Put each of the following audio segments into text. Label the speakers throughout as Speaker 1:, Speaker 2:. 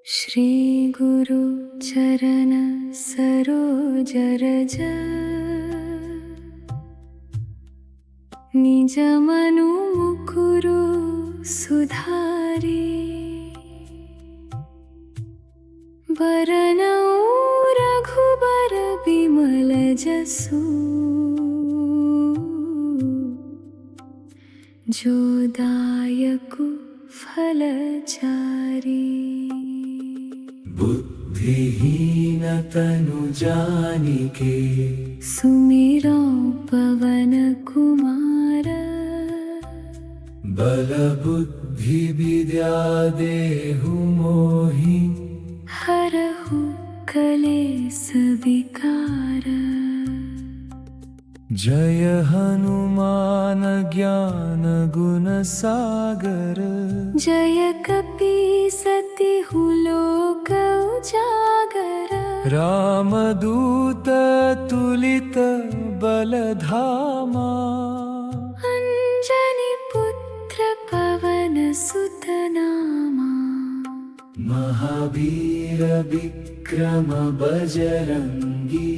Speaker 1: श्री गुरु चरण सरोज रज निज मनु मुकुरु सुधारी बरनऊ रघुबर बिमल जसु जो दायकु फलचारी।
Speaker 2: बुद्धिहीन तनु जानिके
Speaker 1: सुमिरो पवन कुमार
Speaker 2: बल बुद्धि विद्या देहु मोहि
Speaker 1: हरहु कलेस विकार।
Speaker 2: जय हनुमान ज्ञान गुण सागर
Speaker 1: जय कपीसतिहु लोक उजागर।
Speaker 2: रामदूत तुलित बलधामा
Speaker 1: अंजनी पुत्र पवन सुत नामा।
Speaker 2: महावीर विक्रम बजरंगी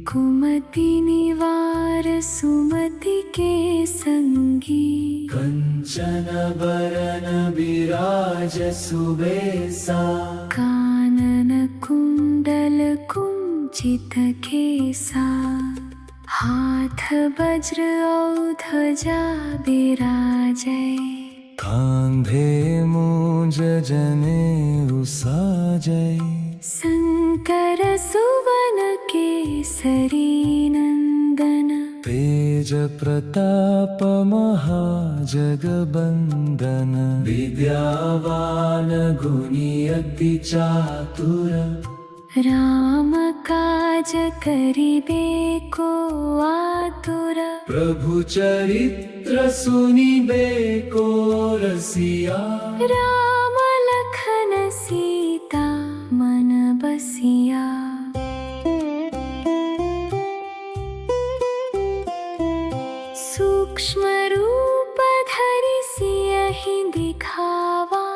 Speaker 1: कुमति निवार सुमति के संगी।
Speaker 2: कंचन बरन विराज सुबेसा
Speaker 1: कानन कुंडल कुंचित केसा। हाथ वज्र और ध्वजा बिराजै
Speaker 2: कांधे मूंज जनेऊ साजै।
Speaker 1: शंकर सुवन केसरी नंदन
Speaker 2: तेज प्रताप महाजगबंदन विद्यावान गुणी अति चातुर।
Speaker 1: राम काज करिबे को आतुर।
Speaker 2: प्रभु चरित्र सुनिबे को रसिया।
Speaker 1: राम लखन सीता मन बसिया। सूक्ष्म रूप धरि सियहि दिखावा।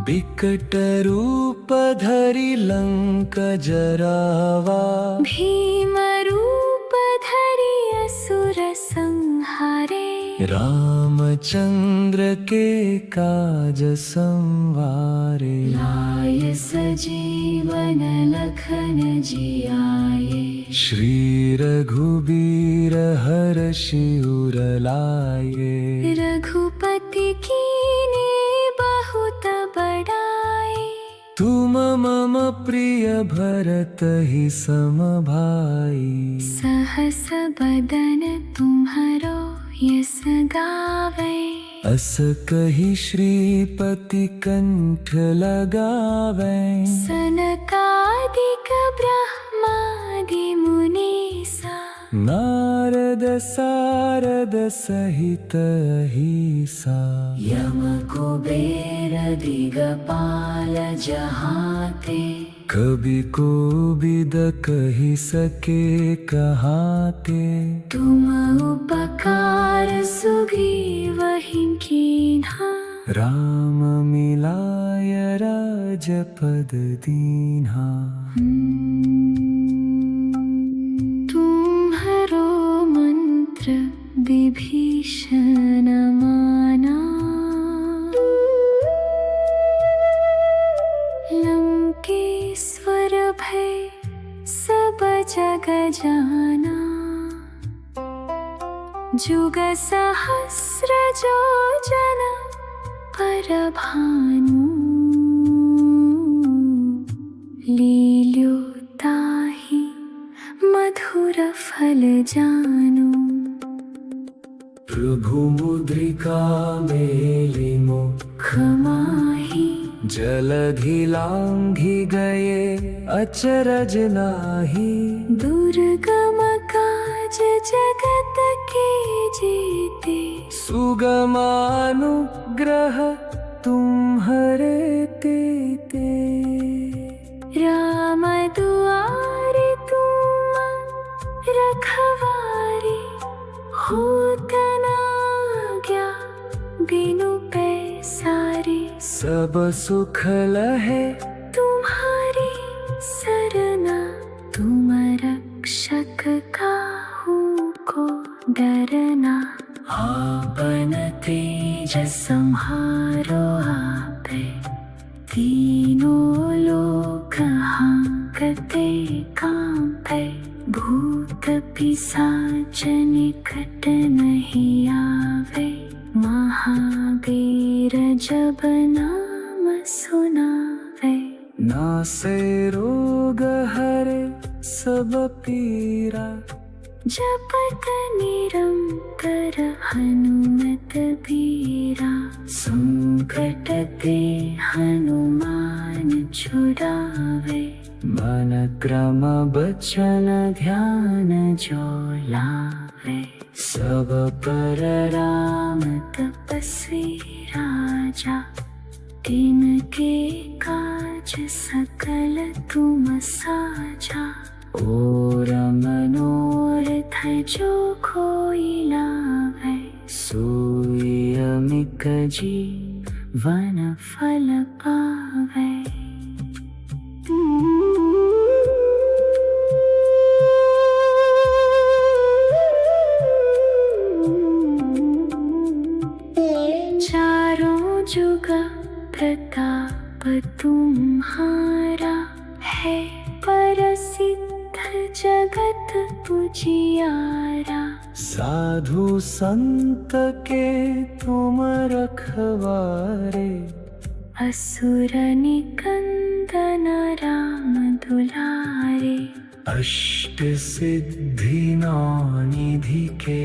Speaker 2: बिकट रूप धरि लंक जरावा।
Speaker 1: भीम रूप धरि असुर संहारे।
Speaker 2: रामचंद्र के काज संवारे।
Speaker 1: लाय सजीवन लखन जियाए।
Speaker 2: श्री रघुबीर हरषि उर लाए।
Speaker 1: रघुपति कीन्हे बहुत बड़ाई।
Speaker 2: तुम मम प्रिय भरत ही सम भाई।
Speaker 1: सहस बदन तुम्हरो यस गावै।
Speaker 2: अस कहि श्रीपति कंठ लगावै।
Speaker 1: सनकादिक ब्रह्मादि मुनीसा।
Speaker 2: नारद सारद सहित अहिसा।
Speaker 1: यम कुबेर दिगपाल जहाते।
Speaker 2: कवि कोविद कहि सके कहाते।
Speaker 1: तुम उपकार सुग्रीवहि कीन्हा।
Speaker 2: राम मिलाय राजपद दीन्हा।
Speaker 1: तुम्हरो मंत्र विभीषण माना। लंकेश्वर भय सब जग जाना। जुग सहस्र जो जन पर भानु। लील्यो ताहि मधुर फल जानु।
Speaker 2: प्रभु मुद्रिका मेलि मुख
Speaker 1: माहि।
Speaker 2: जलधि लांघि गए अचरज नाही।
Speaker 1: दुर्गम काज जगत के जेते।
Speaker 2: सुगमानुग्रह तुम्हरे तेते।
Speaker 1: राम दुआरे तुम रखवारे। होत न आज्ञा बिनु पैसारे।
Speaker 2: सब सुख लहे
Speaker 1: तुम्हारी तुम रक्षक काहू को डरना, आपन तेज संहारो आपे, तीनों लोक हांकते कांपे, भूत पिशाच निकट नहीं आवे, महावीर जब नाम सुनावे।
Speaker 2: नासे रोग हरे सब पीरा,
Speaker 1: जपत निरंतर हनुमत बीरा, संकट ते हनुमान छुड़ावे,
Speaker 2: मन क्रम बचन ध्यान जो लावे,
Speaker 1: सब पर राम तपस्वी राजा, तिनके काज सकल तुम साजा, और मनोरथ जो कोई लावे,
Speaker 2: सोई अमिक
Speaker 1: जीवन फल पावे। चारों जुग प्रताप तुम्हारा, है प्रसिद्ध जगत पुजियारा,
Speaker 2: साधु संत के तुम रखवारे,
Speaker 1: असुर निकंदन राम दुलारे,
Speaker 2: अष्ट सिद्धि नौ निधि के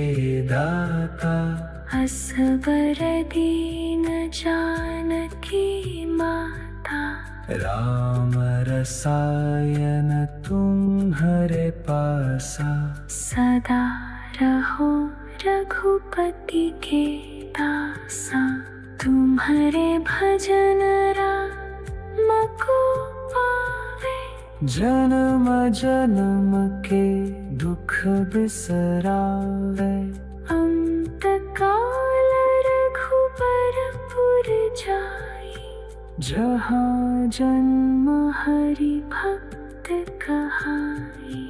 Speaker 2: दाता,
Speaker 1: असबर दीन जानकी माता,
Speaker 2: राम रसायन तुम्हारे पासा,
Speaker 1: सदा रहो रघुपति के दासा, तुम्हारे भजन राम को पावे,
Speaker 2: जन्म जन्म के दुख बिसरावे,
Speaker 1: अंत काल रघुबरपुर जाई,
Speaker 2: जहाँ जन्म
Speaker 1: हरि भक्त कहाई,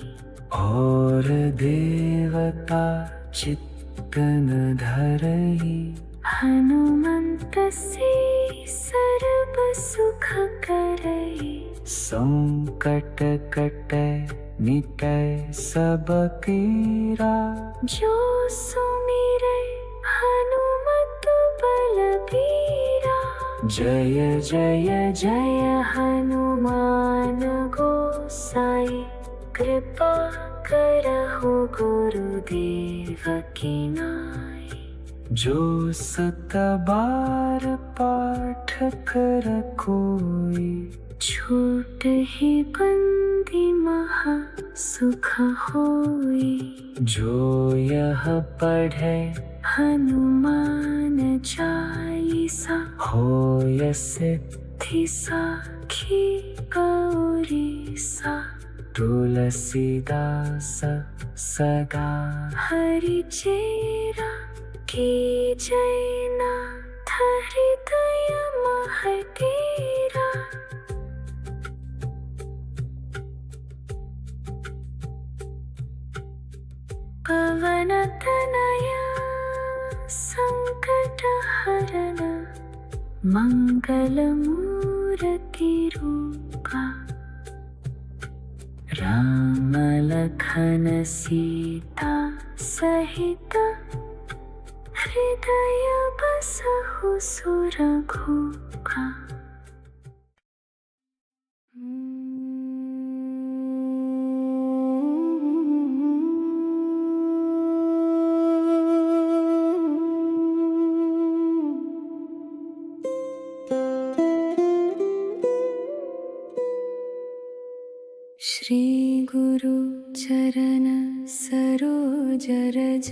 Speaker 2: और देवता चित्तन धरई,
Speaker 1: हनुमंत से सर्व सुख करई,
Speaker 2: संकट कटे मिटे सब पीरा,
Speaker 1: जो सुमिरै हनुमत बलबीरा,
Speaker 2: जय जय
Speaker 1: जय हनुमान गोसाई, कृपा करहु गुरुदेव की नाई,
Speaker 2: जो सत बार पाठ कर कोई,
Speaker 1: छूट ही बंदी महा सुख होई,
Speaker 2: जो यह पढ़े
Speaker 1: हनुमान चालीसा,
Speaker 2: होय सिद्धि
Speaker 1: साखी गौरीसा,
Speaker 2: तुलसीदास सदा
Speaker 1: हरि चेरा की जयनाथ हृदय महतेरा, पवन तनया संकट हरण, मंगल मूर्ति रूपा, राम लखन सीता सहित, हृदय बसहु सुरघुपा। श्री गुरु चरण सरोज रज,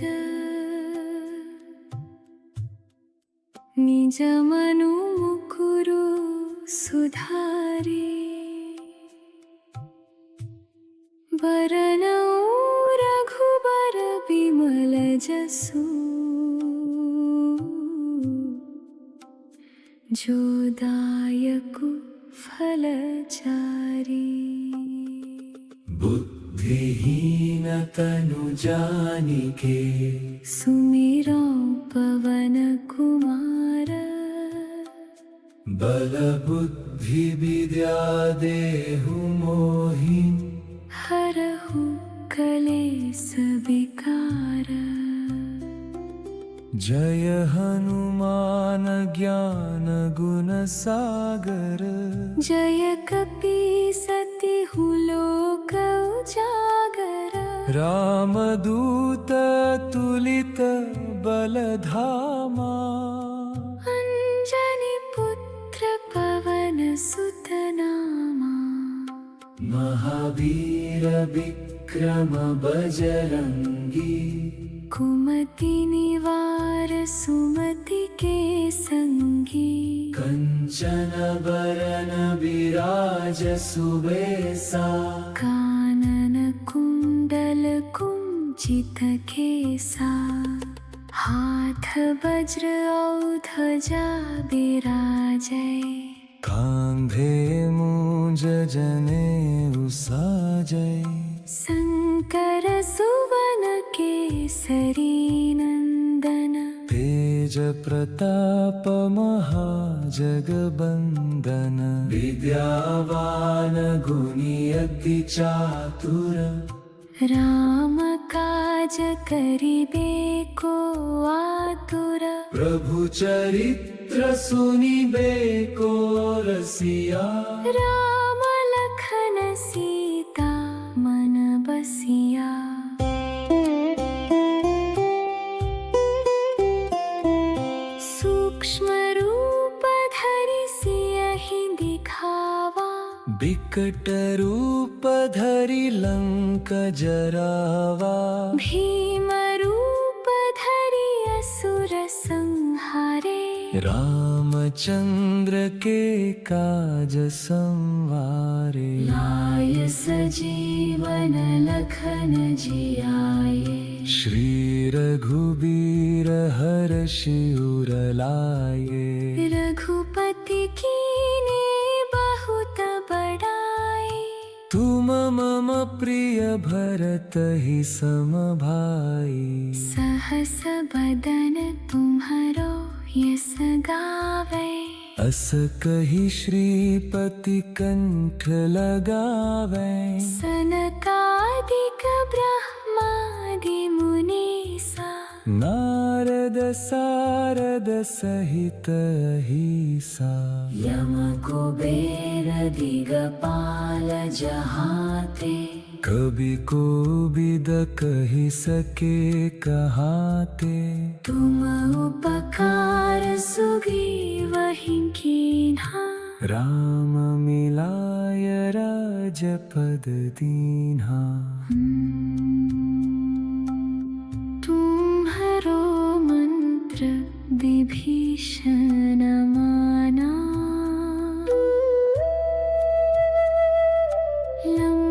Speaker 1: निज मनु मुकुरु सुधारी, बरनउँ रघुबर बिमल जसु, जो दायकु फलचारी।
Speaker 2: बुद्ध विहीन तनु जानिके
Speaker 1: सुमिरो पवन कुमार
Speaker 2: बल बुद्धि विद्या देहु मोहि
Speaker 1: हरहु कलेस विकार
Speaker 2: जय हनुमान ज्ञान गुण सागर
Speaker 1: जय कपीसतिहु लोक उजागर
Speaker 2: रामदूत तुलित बलधामा
Speaker 1: अंजनी पुत्र पवन सुत नामा
Speaker 2: महावीर विक्रम बजरंगी
Speaker 1: कुमति निवार सुमति के संगी
Speaker 2: कंचन बरन विराज सुबेसा
Speaker 1: कानन कुंडल कुंचित केसा हाथ वज्र औ ध्वजा विराजै
Speaker 2: कांधे मूंज जनेऊ साजै
Speaker 1: शंकर सुवन केसरी नंदन
Speaker 2: तेज प्रताप महाजगबंदन विद्यावान गुणी अति चातुर
Speaker 1: राम काज करिबे को आतुर
Speaker 2: प्रभु चरित्र सुनिबे को रसिया
Speaker 1: राम लखन सीता मन बसिया सूक्ष्म रूप धरि सियहि दिखावा
Speaker 2: बिकट रूप धरि लंक जरावा
Speaker 1: भीम रूप धरि असुर संहारे
Speaker 2: रामचंद्र के काज संवारे
Speaker 1: लाय सजीवन लखन जियाए
Speaker 2: श्री रघुबीर हर्षि उर लाए
Speaker 1: रघुपति कीने बहुत बड़ाई
Speaker 2: तुम मम प्रिय भरत ही सम भाई
Speaker 1: सहस बदन तुम्हरो यस गावे
Speaker 2: अस कही श्रीपति कंठ लगावे
Speaker 1: सनकादिक ब्रह्मादि मुनीसा
Speaker 2: नारद सारद सहित अहिसा
Speaker 1: यम कुबेर दिगपाल जहाते
Speaker 2: कवि कोविद कहि सके कहाते
Speaker 1: तुम उपकार सुग्रीवहि कीन्हा
Speaker 2: राम मिलाय राजपद दीन्हा
Speaker 1: तुम्हरो मंत्र विभीषण माना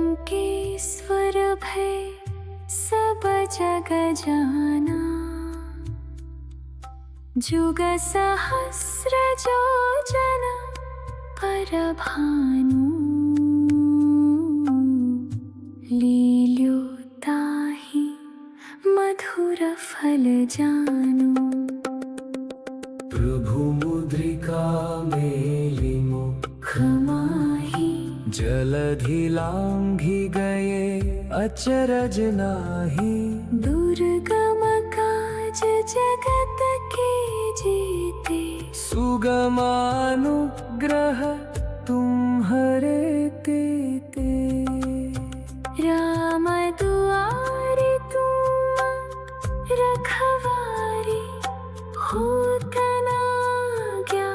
Speaker 1: लंकेश्वर भय सब जग जाना जुग सहस्र जो जन पर भानु लील्यो ताहि मधुर फल जानु
Speaker 2: प्रभु मुद्रिका मेलि मुख
Speaker 1: माहि
Speaker 2: जलधि लांघि गए अचरज नाहि
Speaker 1: दुर्गम काज जगत के जेते
Speaker 2: सुगमानुग्रह तुम्हरे तेते
Speaker 1: राम दुआरे तुम रखवारे होत न आज्ञा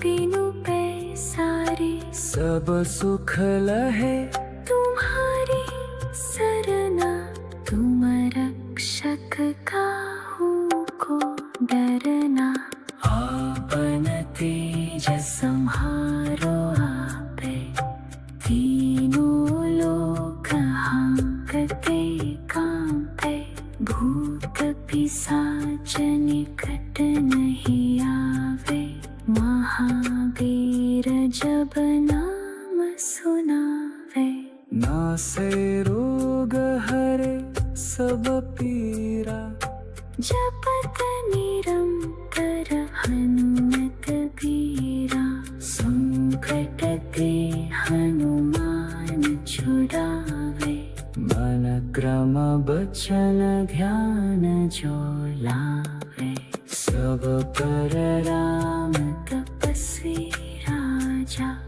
Speaker 1: बिनु पैसारे
Speaker 2: सब सुख लहे
Speaker 1: तुम्हारी सरना तुम रक्षक काहू को डरना आपन तेज संहारो आपे तीनों लोक हांकते कांपे भूत पिशाच निकट नहीं आवे महावीर जब नाम सुनावे
Speaker 2: नासे रोग सब पीरा।
Speaker 1: जपत निरंतर हनुमत बीरा, संकट ते हनुमान छुड़ावे।
Speaker 2: मन क्रम बचन ध्यान जो लावे। सब पर राम
Speaker 1: तपस्वी राजा,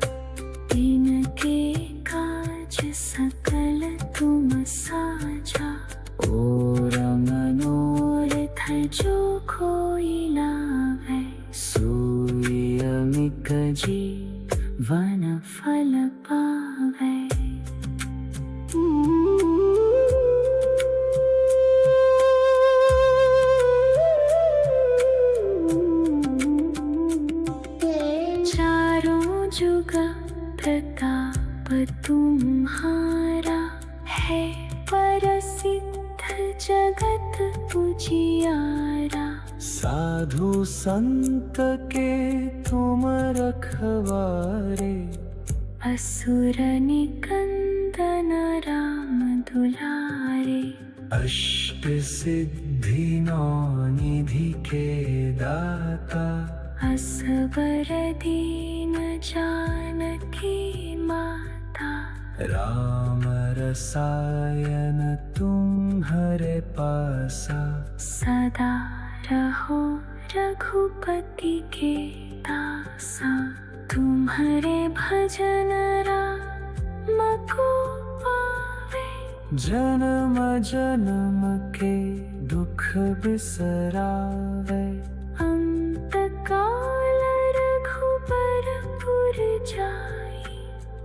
Speaker 1: तिनके काज सकल तुम साजा।
Speaker 2: और
Speaker 1: मनोरथ जो कोई लावे,
Speaker 2: सोई अमित
Speaker 1: जीवन फल पावे। चारों जुग प्रताप तुम्हारा, है प्रसिद्ध जगत उजियारा।
Speaker 2: साधु संत के तुम रखवारे।
Speaker 1: असुर निकंदन राम दुलारे।
Speaker 2: अष्ट सिद्धि नौ निधि के दाता।
Speaker 1: असबर दीन जानकी माता।
Speaker 2: राम रसायन तुम्हारे पासा।
Speaker 1: सदा रहो रघुपति के दासा। तुम्हारे भजन राम को पावे।
Speaker 2: जन्म जन्म के दुख बिसरावे।
Speaker 1: अंत काल रघुबरपुर जाई।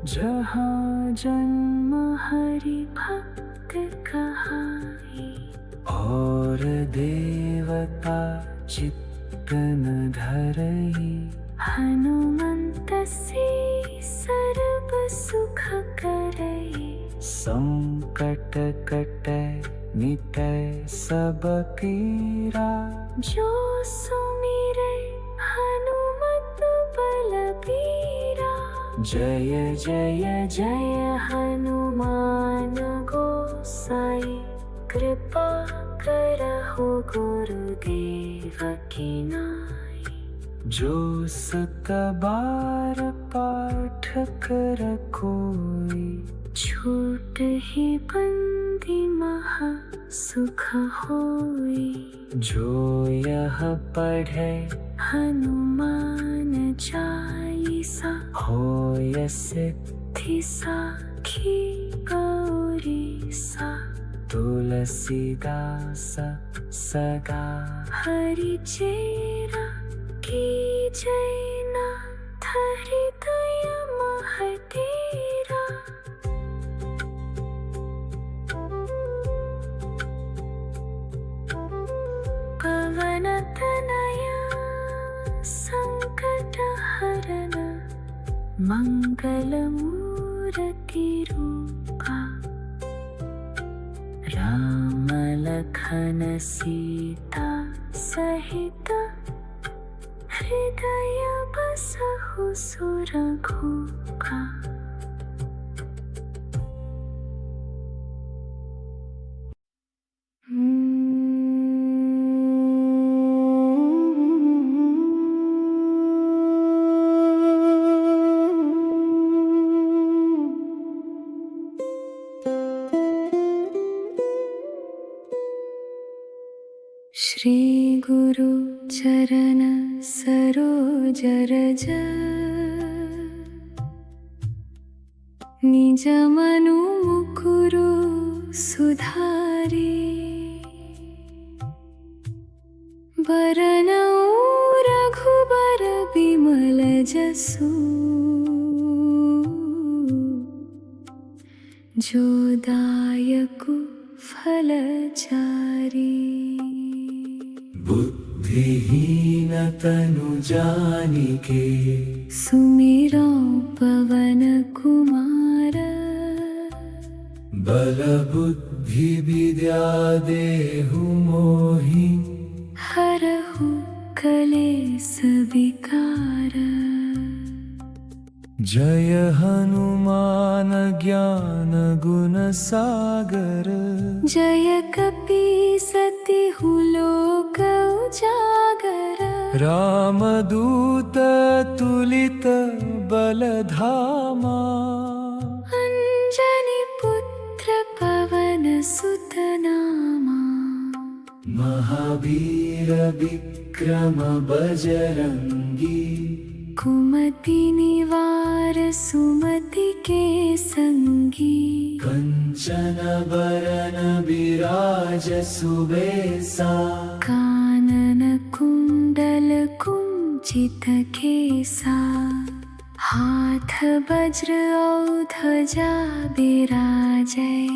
Speaker 2: जहाँ जन्म
Speaker 1: हरि भक्त कहाई।
Speaker 2: और देवता चित्तन धरई।
Speaker 1: हनुमंत से सर्व सुख करई।
Speaker 2: संकट कटै मिटै सब पीरा।
Speaker 1: जो सुमिरै हनुमत बलबीरा।
Speaker 2: जय जय
Speaker 1: जय हनुमान गोसाई। कृपा करहु गुरुदेव की नाई।
Speaker 2: जो सत बार पाठ कर कोई।
Speaker 1: छूट ही बंदी महा सुख होई।
Speaker 2: जो यह पढ़े
Speaker 1: हनुमान चालीसा।
Speaker 2: होय सिद्धि
Speaker 1: साखी गौरी सा।
Speaker 2: तुलसीदास सदा
Speaker 1: हरि चेरा की जैना। हृदय महतेरा। पवन तनया संकट हरन। मंगल मूर्ति रूपा। राम लखन सीता सहित। हृदय बसहु सुरघुपा। श्री गुरु चरण सरोज रज। निज मनु मुकुरु सुधारी। बरनउँ रघुबर बिमल जसु। जो दायकु फलचारी।
Speaker 2: बुद्धिहीन तनु जानिके।
Speaker 1: सुमिरौ पवन कुमार।
Speaker 2: बल बुद्धि विद्या देहु मोहि।
Speaker 1: हरहु कलेस विकार।
Speaker 2: जय हनुमान ज्ञान गुण सागर।
Speaker 1: जय कपीसतिहु लोक उजागर।
Speaker 2: रामदूत तुलित बलधामा।
Speaker 1: अंजनी पुत्र पवन सुत नामा।
Speaker 2: महावीर विक्रम बजरंगी।
Speaker 1: कुमति निवार सुमति के संगी।
Speaker 2: कंचन बरन विराज सुबेसा।
Speaker 1: कानन कुंडल कुंचित केसा। हाथ वज्र और ध्वजा बिराजै।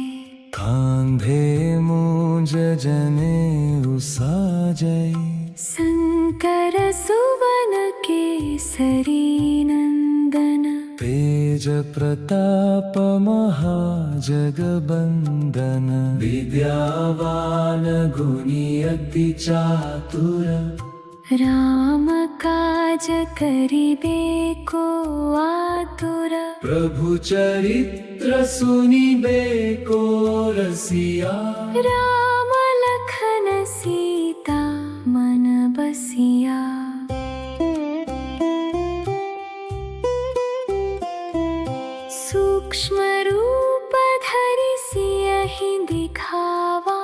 Speaker 2: कांधे मूंज जनेऊ साजै।
Speaker 1: शंकर सुवन केसरी नंदन।
Speaker 2: तेज प्रताप महाजगबंदन। विद्यावान गुणी अति चातुर।
Speaker 1: राम काज करिबे को आतुर।
Speaker 2: प्रभु चरित्र सुनिबे को रसिया।
Speaker 1: राम लखन सीता मन बसिया। सूक्ष्म रूप धरि सियहि दिखावा।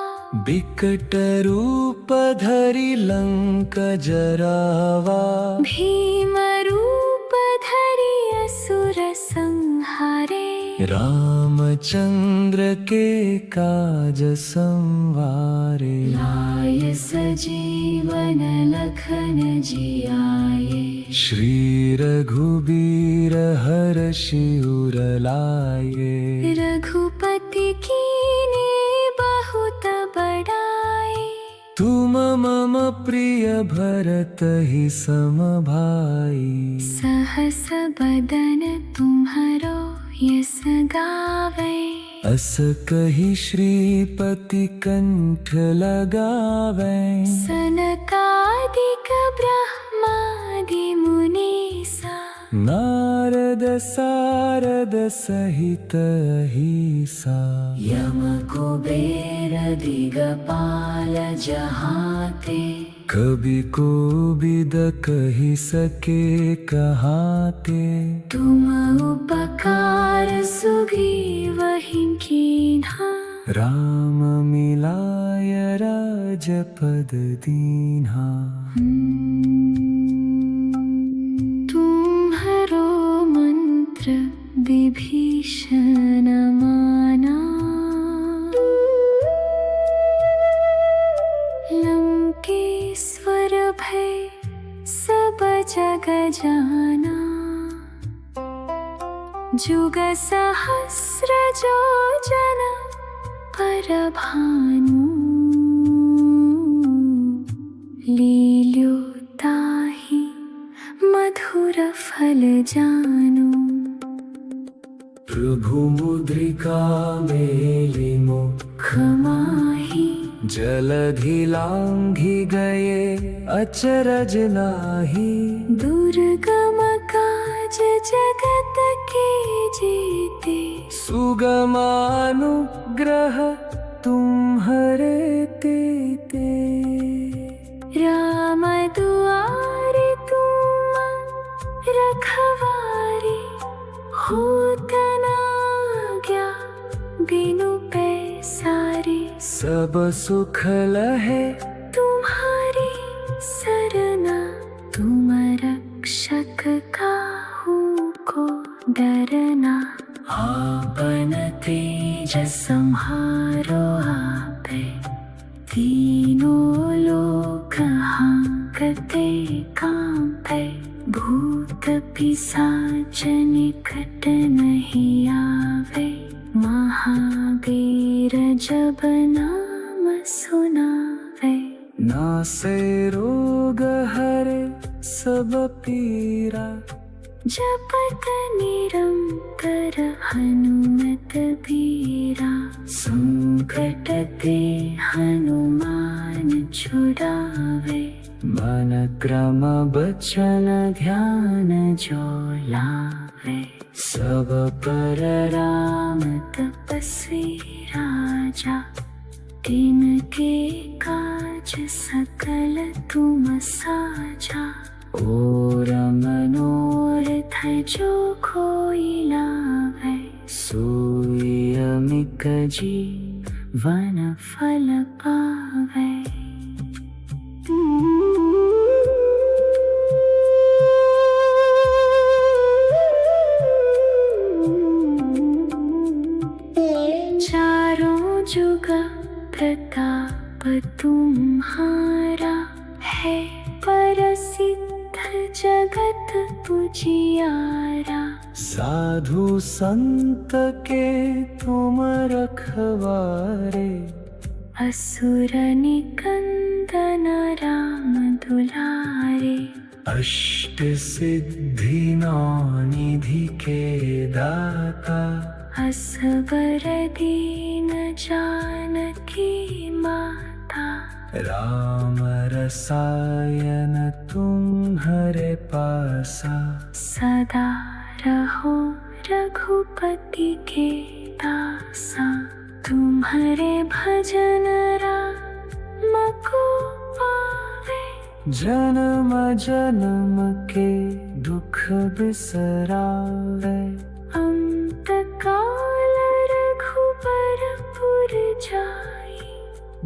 Speaker 2: बिकट रूप धरि लंक जरावा।
Speaker 1: भीम रूप धरि असुर संहारे।
Speaker 2: रामचंद्र के काज संवारे।
Speaker 1: लाय सजीवन लखन जियाए।
Speaker 2: श्री रघुबीर हर्षि उर लाए।
Speaker 1: रघुपति कीन्हे बहुत बड़ाई।
Speaker 2: तुम मम प्रिय भरत ही सम भाई।
Speaker 1: सहस बदन तुम्हरो यस गावै।
Speaker 2: अस कहि श्रीपति कंठ लगावै।
Speaker 1: सनकादिक ब्रह्मादि मुनीसा।
Speaker 2: नारद सारद सहित अहिसा। यम कुबेर दिगपाल जहाते। कवि कोविद कहि सके कहाते।
Speaker 1: तुम उपकार सुग्रीवहि कीन्हा।
Speaker 2: राम मिलाय राजपद दीन्हा।
Speaker 1: तुम्हरो मंत्र विभीषण माना। लंकेश्वर भय सब जग जाना। जुग सहस्र जो जन पर भानु। लील्यो ताहि मधुर फल जानु।
Speaker 2: प्रभु मुद्रिका मेलि मुख
Speaker 1: माहि।
Speaker 2: जलधि लांघि गए अचरज नाहि।
Speaker 1: दुर्गम काज जगत के जेते।
Speaker 2: सुगमानुग्रह तुम्हरे तेते।
Speaker 1: राम दुआरे तुम रखवारे। होत न आज्ञा बिनु पैसारे।
Speaker 2: सब सुख लहे
Speaker 1: तुम्हारी सरना। तुम रक्षक काहू को डरना। आपन तेज संहारो आपे। तीनों लोक हांकते कांपे। भूत पिशाच निकट नहीं आवे। महावीर जब नाम सुनावे।
Speaker 2: नासे रोग हरे सब पीरा।
Speaker 1: जपत निरंतर हनुमत बीरा। संकट ते हनुमान छुड़ावे।
Speaker 2: मन क्रम बचन ध्यान जो ला।
Speaker 1: लावे। सब पर राम तपस्वी राजा, तिनके काज सकल तुम साजा। और मनोरथ जो कोई लावे, सोई अमित जीवन फल पावे। चारों जुग प्रताप तुम्हारा, है प्रसिद्ध जगत पुजियारा।
Speaker 2: साधु संत के तुम रखवारे,
Speaker 1: असुर निकंदन राम दुलारे।
Speaker 2: अष्ट सिद्धि नौ निधि के दाता,
Speaker 1: असबर दीन जानकी माता।
Speaker 2: राम रसायन तुम्हारे पासा,
Speaker 1: सदा रहो रघुपति के दासा। तुम्हारे भजन राम को पावे,
Speaker 2: जन्म जन्म के दुख बिसरावे।
Speaker 1: अंत काल रघुबरपुर जाई,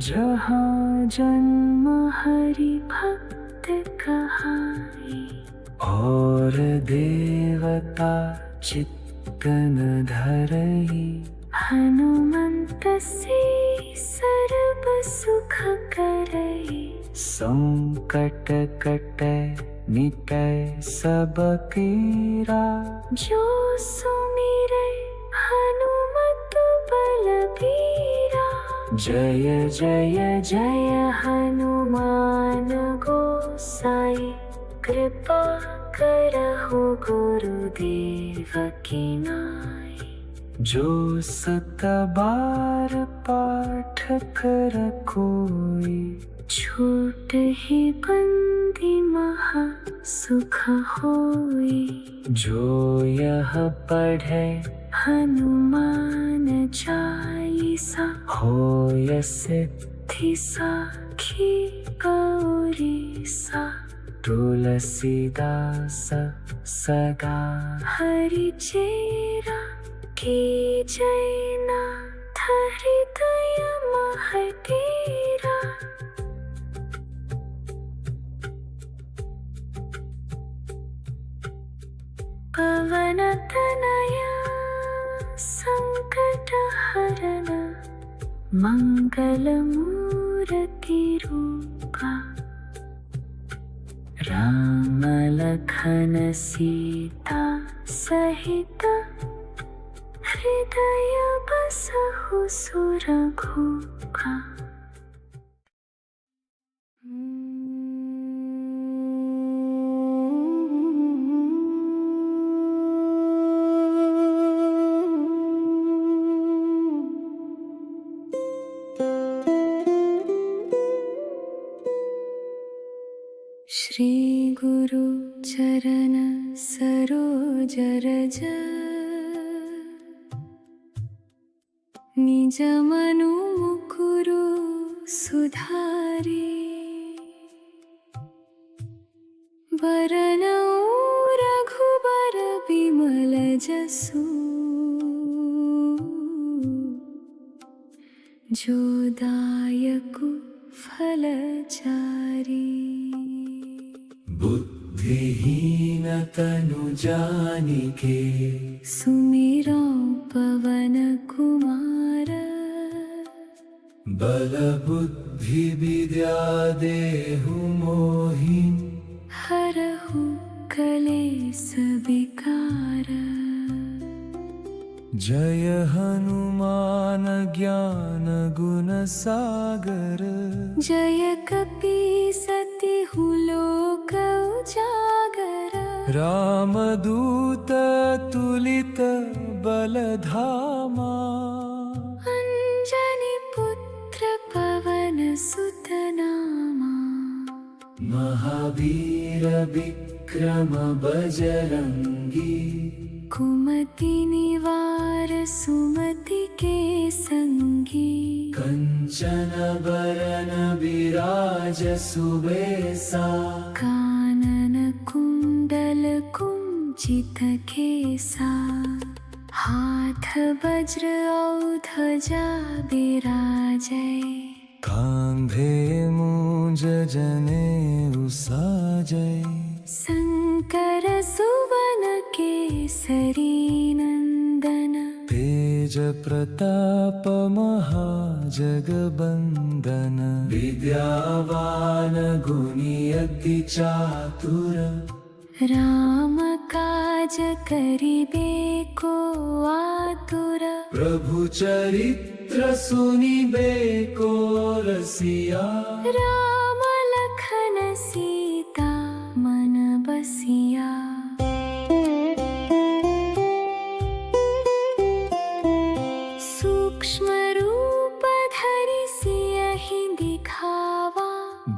Speaker 2: जहाँ
Speaker 1: जन्म हरि भक्त कहाई।
Speaker 2: और देवता चित्तन धरई,
Speaker 1: हनुमंत से सर्व सुख करई।
Speaker 2: संकट कटे मिटे सब पीरा,
Speaker 1: जो सुमिरै हनुमत बलबीरा। जय जय जय हनुमान गोसाई, कृपा करहु गुरुदेव की नाई।
Speaker 2: जो सत बार पाठ कर कोई,
Speaker 1: छूट ही बंदी महा सुख होई।
Speaker 2: जो यह पढ़े
Speaker 1: हनुमान चालीसा,
Speaker 2: होय सिद्धि
Speaker 1: साखी गौरीसा।
Speaker 2: तुलसीदास सदा
Speaker 1: हरि चेरा, की जयनाथ हृदय महडेरा। पवन तनया संकट हरन, मंगल मूर्ति रूपा। राम लखन सीता सहित, हृदय बसहु सुरभूपा। श्री गुरु चरण सरोज रज, निज मनु मुकुरु सुधारी। वरनौ रघुबर बिमल जसु, जो दायकु फलचारी।
Speaker 2: बुद्धिहीन तनु जानिके,
Speaker 1: सुमिरौ पवन कुमार।
Speaker 2: बल बुद्धि विद्या देहु मोहि,
Speaker 1: हरहु कलेस विकार।
Speaker 2: जय हनुमान ज्ञान गुण सागर।
Speaker 1: जय कपीसतिहु लोक उजागर।
Speaker 2: रामदूत तुलित बलधामा,
Speaker 1: अंजनी पुत्र पवन सुत नामा।
Speaker 2: महावीर विक्रम विक्रम बजरंगी
Speaker 1: कुमति निवार सुमति के संगी
Speaker 2: कंचन बरन विराज सुबेसा
Speaker 1: कानन कुंडल कुंचित केसा हाथ वज्र और ध्वजा विराजै
Speaker 2: कांधे मूंज जनेऊ साजै
Speaker 1: शंकर सुवन केसरी नंदन
Speaker 2: तेज प्रताप महाजगबंदन विद्यावान गुणी अति चातुर
Speaker 1: राम काज करिबे को आतुर
Speaker 2: प्रभु चरित्र सुनिबे को रसिया
Speaker 1: राम लखन सीता मन बसिया सूक्ष्म रूप धरि सियहि दिखावा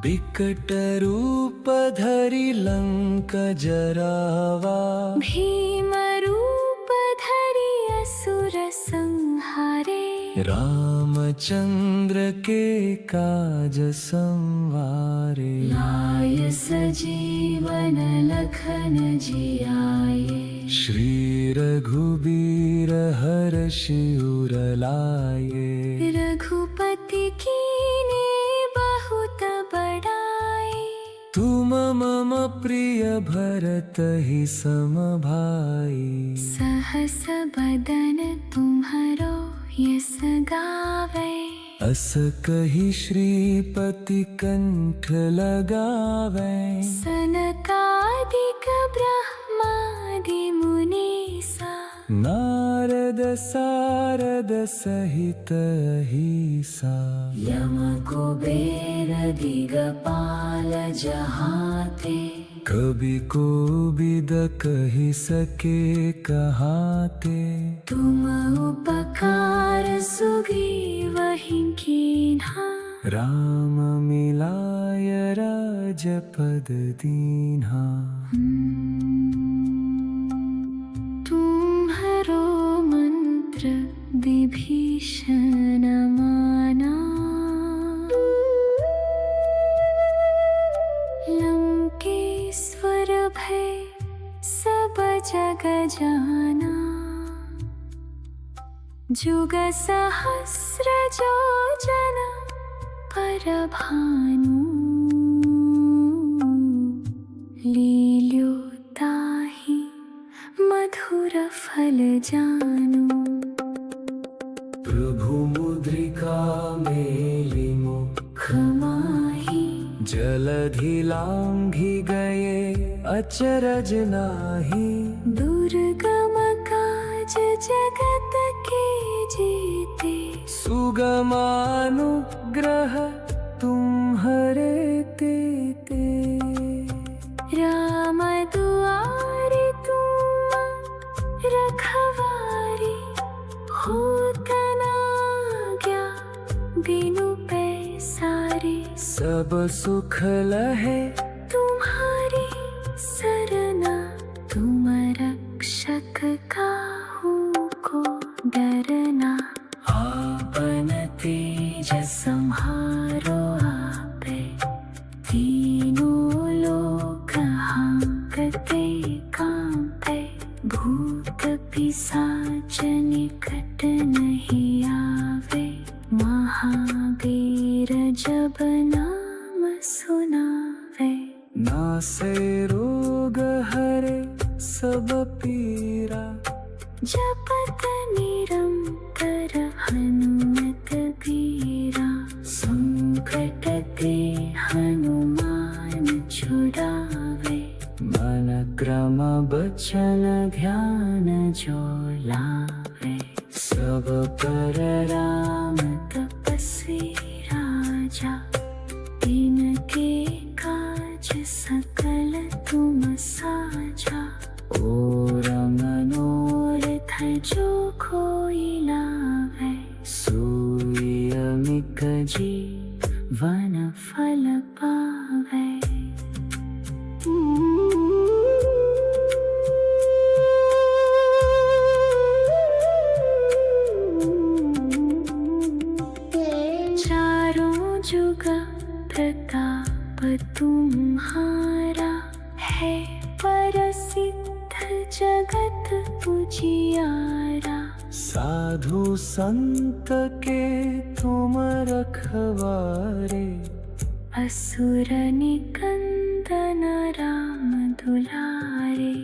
Speaker 2: बिकट रूप धरि लंक जरावा
Speaker 1: भीम रूप धरि असुर संहारे
Speaker 2: रामचंद्र के काज संवारे
Speaker 1: लाय सजीवन लखन जियाए
Speaker 2: श्री रघुबीर हर्षि उर लाए
Speaker 1: रघुपति कीने बहुत बड़ाई
Speaker 2: तुम मम प्रिय भरत ही सम भाई
Speaker 1: सहस बदन तुम्हरो यस गावे
Speaker 2: अस कही श्रीपति कंठ लगावे
Speaker 1: सनकादिक ब्रह्मादि मुनीसा
Speaker 2: नारद सारद सहित अहिसा
Speaker 1: यम कुबेर दिगपाल जहाते
Speaker 2: कवि कोविद कहि सके कहाते
Speaker 1: तुम उपकार सुग्रीवहि कीन्हा
Speaker 2: राम मिलाय राजपद दीन्हा
Speaker 1: तुम्हरो मंत्र विभीषण माना लंकेश्वर भय सब जग जाना जुग सहस्र जो जन पर भानु लील्यो ताहि मधुर फल जानु
Speaker 2: प्रभु मुद्रिका मेलि मुख
Speaker 1: माहि
Speaker 2: जलधि लांघि गए अचरज नाहि
Speaker 1: दुर्गम काज जगत के जेते
Speaker 2: सुगमानुग्रह तुम्हरे तेते
Speaker 1: राम दुआरे तुम रखवारे होत न आज्ञा बिनु पैसारे
Speaker 2: सब सुख लहे
Speaker 1: तुम्हारी सरना तुम रक्षक काहू को डरना आपन तेज संहारो आपे तीनों लोक हांकते कांपे भूत पिशाच निकट नहीं आवे महावीर जब नाम सुनावे
Speaker 2: नासे रोग हरे सब पीरा
Speaker 1: जपत निरंतर हनुमत बीरा संकट ते हनुमान छुड़ावे
Speaker 2: मन क्रम बचन ध्यान जो लावे सब पर
Speaker 1: राम तपस्वी राजा तिनके काज सकल तुम साजा
Speaker 2: और
Speaker 1: मनोरथ जो कोई लावे
Speaker 2: सोई अमिक
Speaker 1: जीवन फल पावे जियारा।
Speaker 2: साधु संत के तुम रखवारे,
Speaker 1: असुर निकंदन राम दुलारे।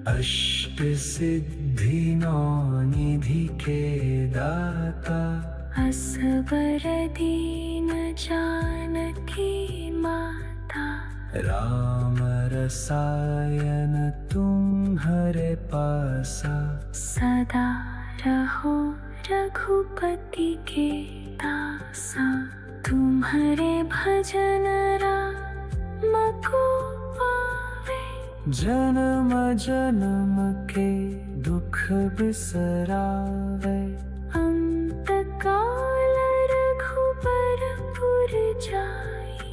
Speaker 2: अष्ट सिद्धि नौ निधि के दाता,
Speaker 1: असबर दीन जानकी माता।
Speaker 2: राम रसायन तुम्हारे पासा,
Speaker 1: सदा रहो रघुपति के दासा। तुम्हारे भजन राम को पावे,
Speaker 2: जन्म जन्म के दुख बिसरावे।
Speaker 1: अंत काल रघुबरपुर जाई,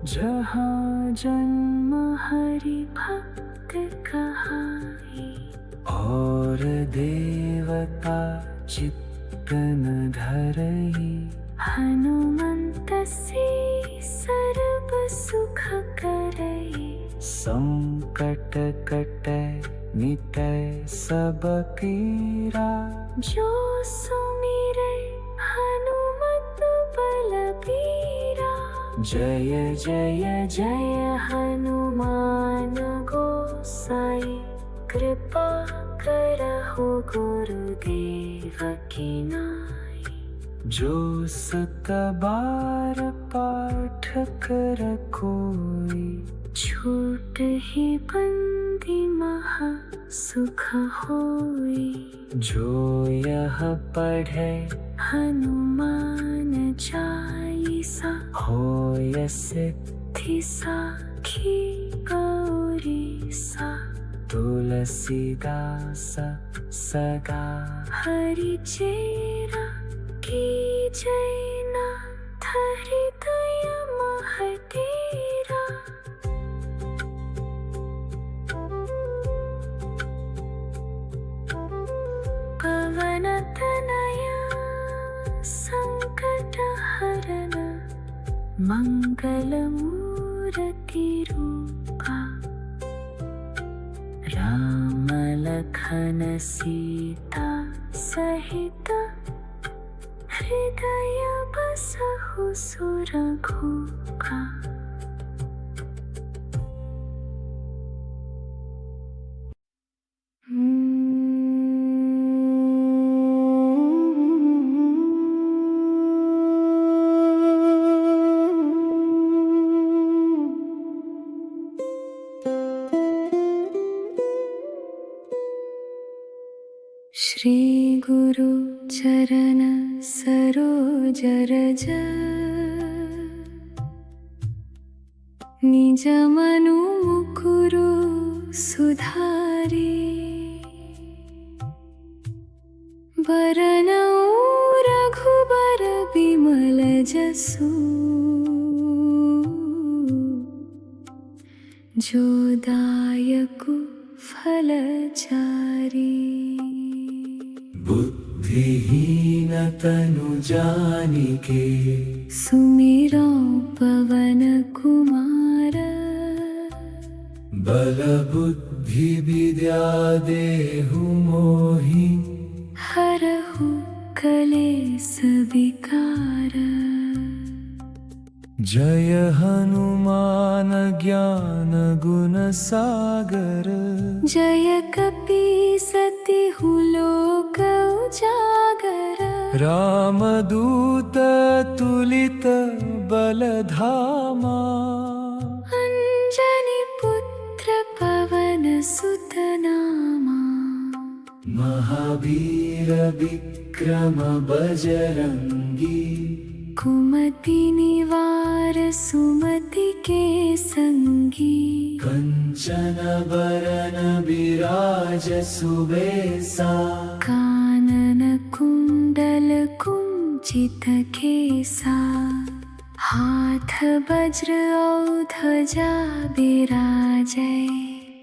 Speaker 2: जहाँ जन्म
Speaker 1: हरि भक्त कहाई।
Speaker 2: और देवता चित्तन धरई,
Speaker 1: हनुमंत से सर्व सुख करई।
Speaker 2: संकट कटै मिटै सब पीरा,
Speaker 1: जो सुमिरै हनुमत बलबीरा।
Speaker 2: जय जय
Speaker 1: जय हनुमान गोसाई, कृपा करहु गुरुदेव की नाई।
Speaker 2: जो सत बार पाठ कर कोई,
Speaker 1: छूट ही बंदी महा सुख होई।
Speaker 2: जो यह पढ़े
Speaker 1: हनुमान चालीसा,
Speaker 2: होय सिद्धि
Speaker 1: साखी गौरी सा।
Speaker 2: तुलसीदास सदा
Speaker 1: हरि चेरा की जयना, हृदय महतेरा। पवन तनया संकट हरन, मंगल मूर्ति रूपा। राम लखन सीता सहित, हृदय बसहु सुरघुपा। श्री गुरु चरण सरोज रज, निज मनु मुकुरु सुधारी। बरनउँ रघुबर बिमल जसु, जो दायकु फलचारी।
Speaker 2: बुद्धिहीन तनु जानिके,
Speaker 1: सुमिरौ पवन कुमार।
Speaker 2: बल बुद्धि विद्या देहु मोहि,
Speaker 1: हरहु कलेस विकार।
Speaker 2: जय हनुमान ज्ञान गुण सागर।
Speaker 1: जय कपीसतिहु लोक उजागर।
Speaker 2: रामदूत तुलित बलधामा,
Speaker 1: अंजनी पुत्र पवन सुत नामा।
Speaker 2: महावीर विक्रम बजरंगी,
Speaker 1: कुमति निवार सुमति के संगी।
Speaker 2: कंचन बरन विराज सुबेसा,
Speaker 1: कानन कुंडल कुंचित केसा। हाथ वज्र और ध्वजा बिराजै,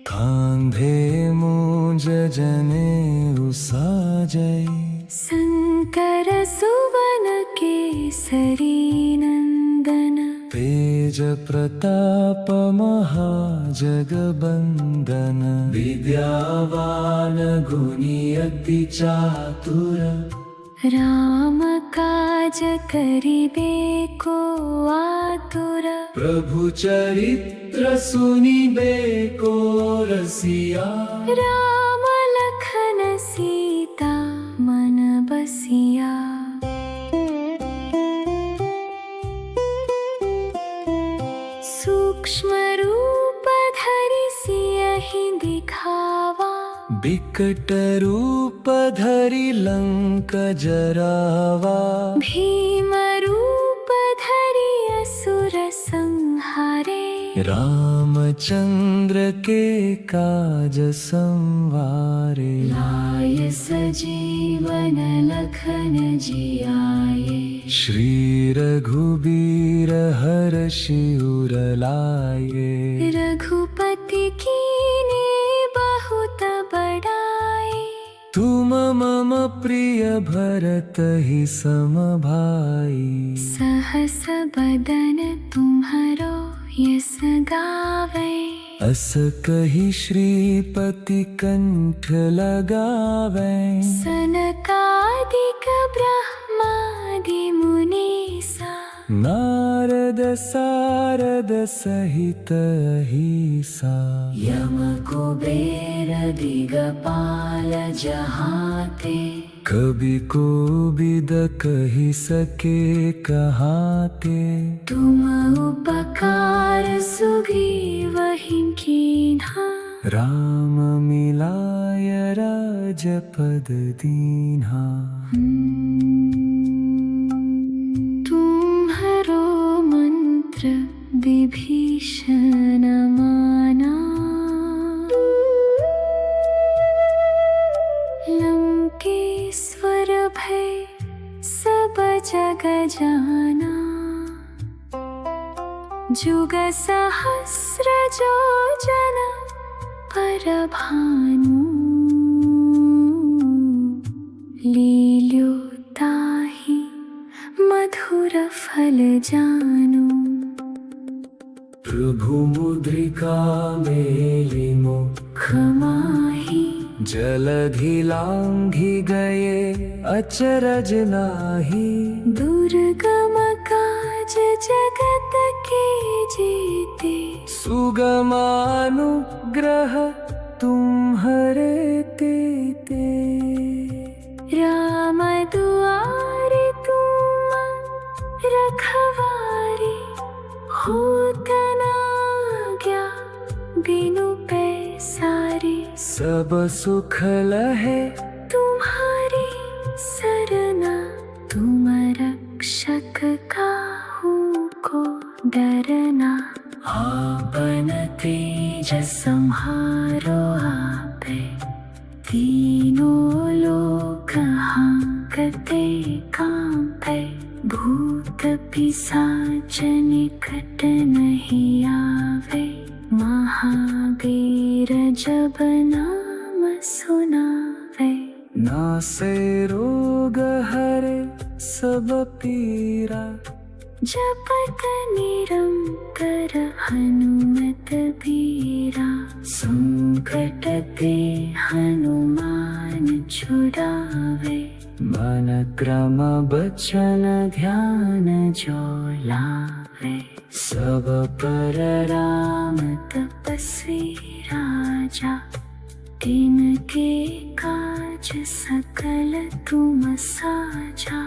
Speaker 2: कांधे मूंज जनेऊ साजै।
Speaker 1: शंकर सुवन केसरी नंदन,
Speaker 2: तेज तेज प्रताप महाजगबंदन विद्यावान गुणी अति चातुर
Speaker 1: राम काज करिबे को आतुर
Speaker 2: प्रभु चरित्र सुनिबे को रसिया
Speaker 1: राम लखन सीता मन बसिया सूक्ष्म रूप धरि सियहि दिखावा
Speaker 2: बिकट रूप धरि लंक जरावा
Speaker 1: भीम रूप धरि असुर संहारे
Speaker 2: रामचंद्र के काज संवारे
Speaker 1: लाय सजीवन लखन जियाए
Speaker 2: श्री रघुबीर हर्षि उर लाए
Speaker 1: रघुपति कीन्हे बहुत बड़ाई
Speaker 2: तुम मम प्रिय भरत ही सम भाई
Speaker 1: सहस बदन तुम्हरो यस गावे
Speaker 2: अस कहि श्रीपति कंठ लगावे
Speaker 1: सनकादिक ब्रह्मादि मुनीसा
Speaker 2: नारद सारद सहित अहिसा
Speaker 1: यम कुबेर दिगपाल जहाते
Speaker 2: कवि कोविद कहि सके कहाते
Speaker 1: तुम उपकार सुग्रीवहि कीन्हा
Speaker 2: राम मिलाय राजपद दीन्हा
Speaker 1: तुम्हरो मंत्र विभीषण माना लंकेश्वर भय सब जग जाना जुग सहस्र जो जन पर भानु लील्यो ताहि मधुर फल जानु
Speaker 2: प्रभु मुद्रिका मेलि मुख
Speaker 1: खमाहि
Speaker 2: जलधि लांघि गए अचरज नाही
Speaker 1: दुर्गम काज जगत के जेते
Speaker 2: सुगमानुग्रह तुम्हरे तेते
Speaker 1: राम दुआरे तुम रखवारे होत न आज्ञा बिनु पैसारे
Speaker 2: सब सुख लहे
Speaker 1: तुम्हारी सरना तुम रक्षक काहू को डरना आपन तेज संहारो आपे तीनों लोक हांकते कांपे भूत पिशाच निकट नहीं आवे महावीर जब नाम सुनावे
Speaker 2: नासे रोग हरे सब पीरा
Speaker 1: जपत निरंतर हनुमत बीरा संकट ते हनुमान छुड़ावे
Speaker 2: मन क्रम
Speaker 1: बचन ध्यान जो लावे सब पर राम तपस्वी राजा तिनके काज सकल तुम साजा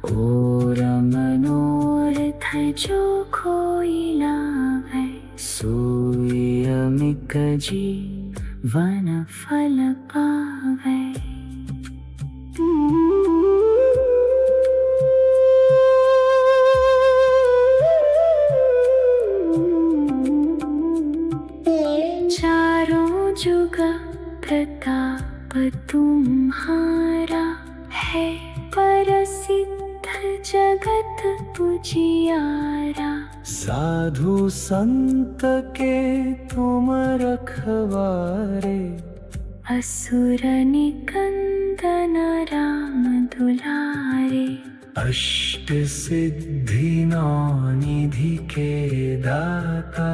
Speaker 1: और मनोरथ जो कोई लावे सोई अमित जीवन फल पावे चारों जुग प्रताप तुम्हारा है प्रसिद्ध जगत पुजियारा
Speaker 2: साधु संत के तुम रखवारे
Speaker 1: असुर निकंदन राम दुलारे
Speaker 2: अष्ट सिद्धि नौ निधि के दाता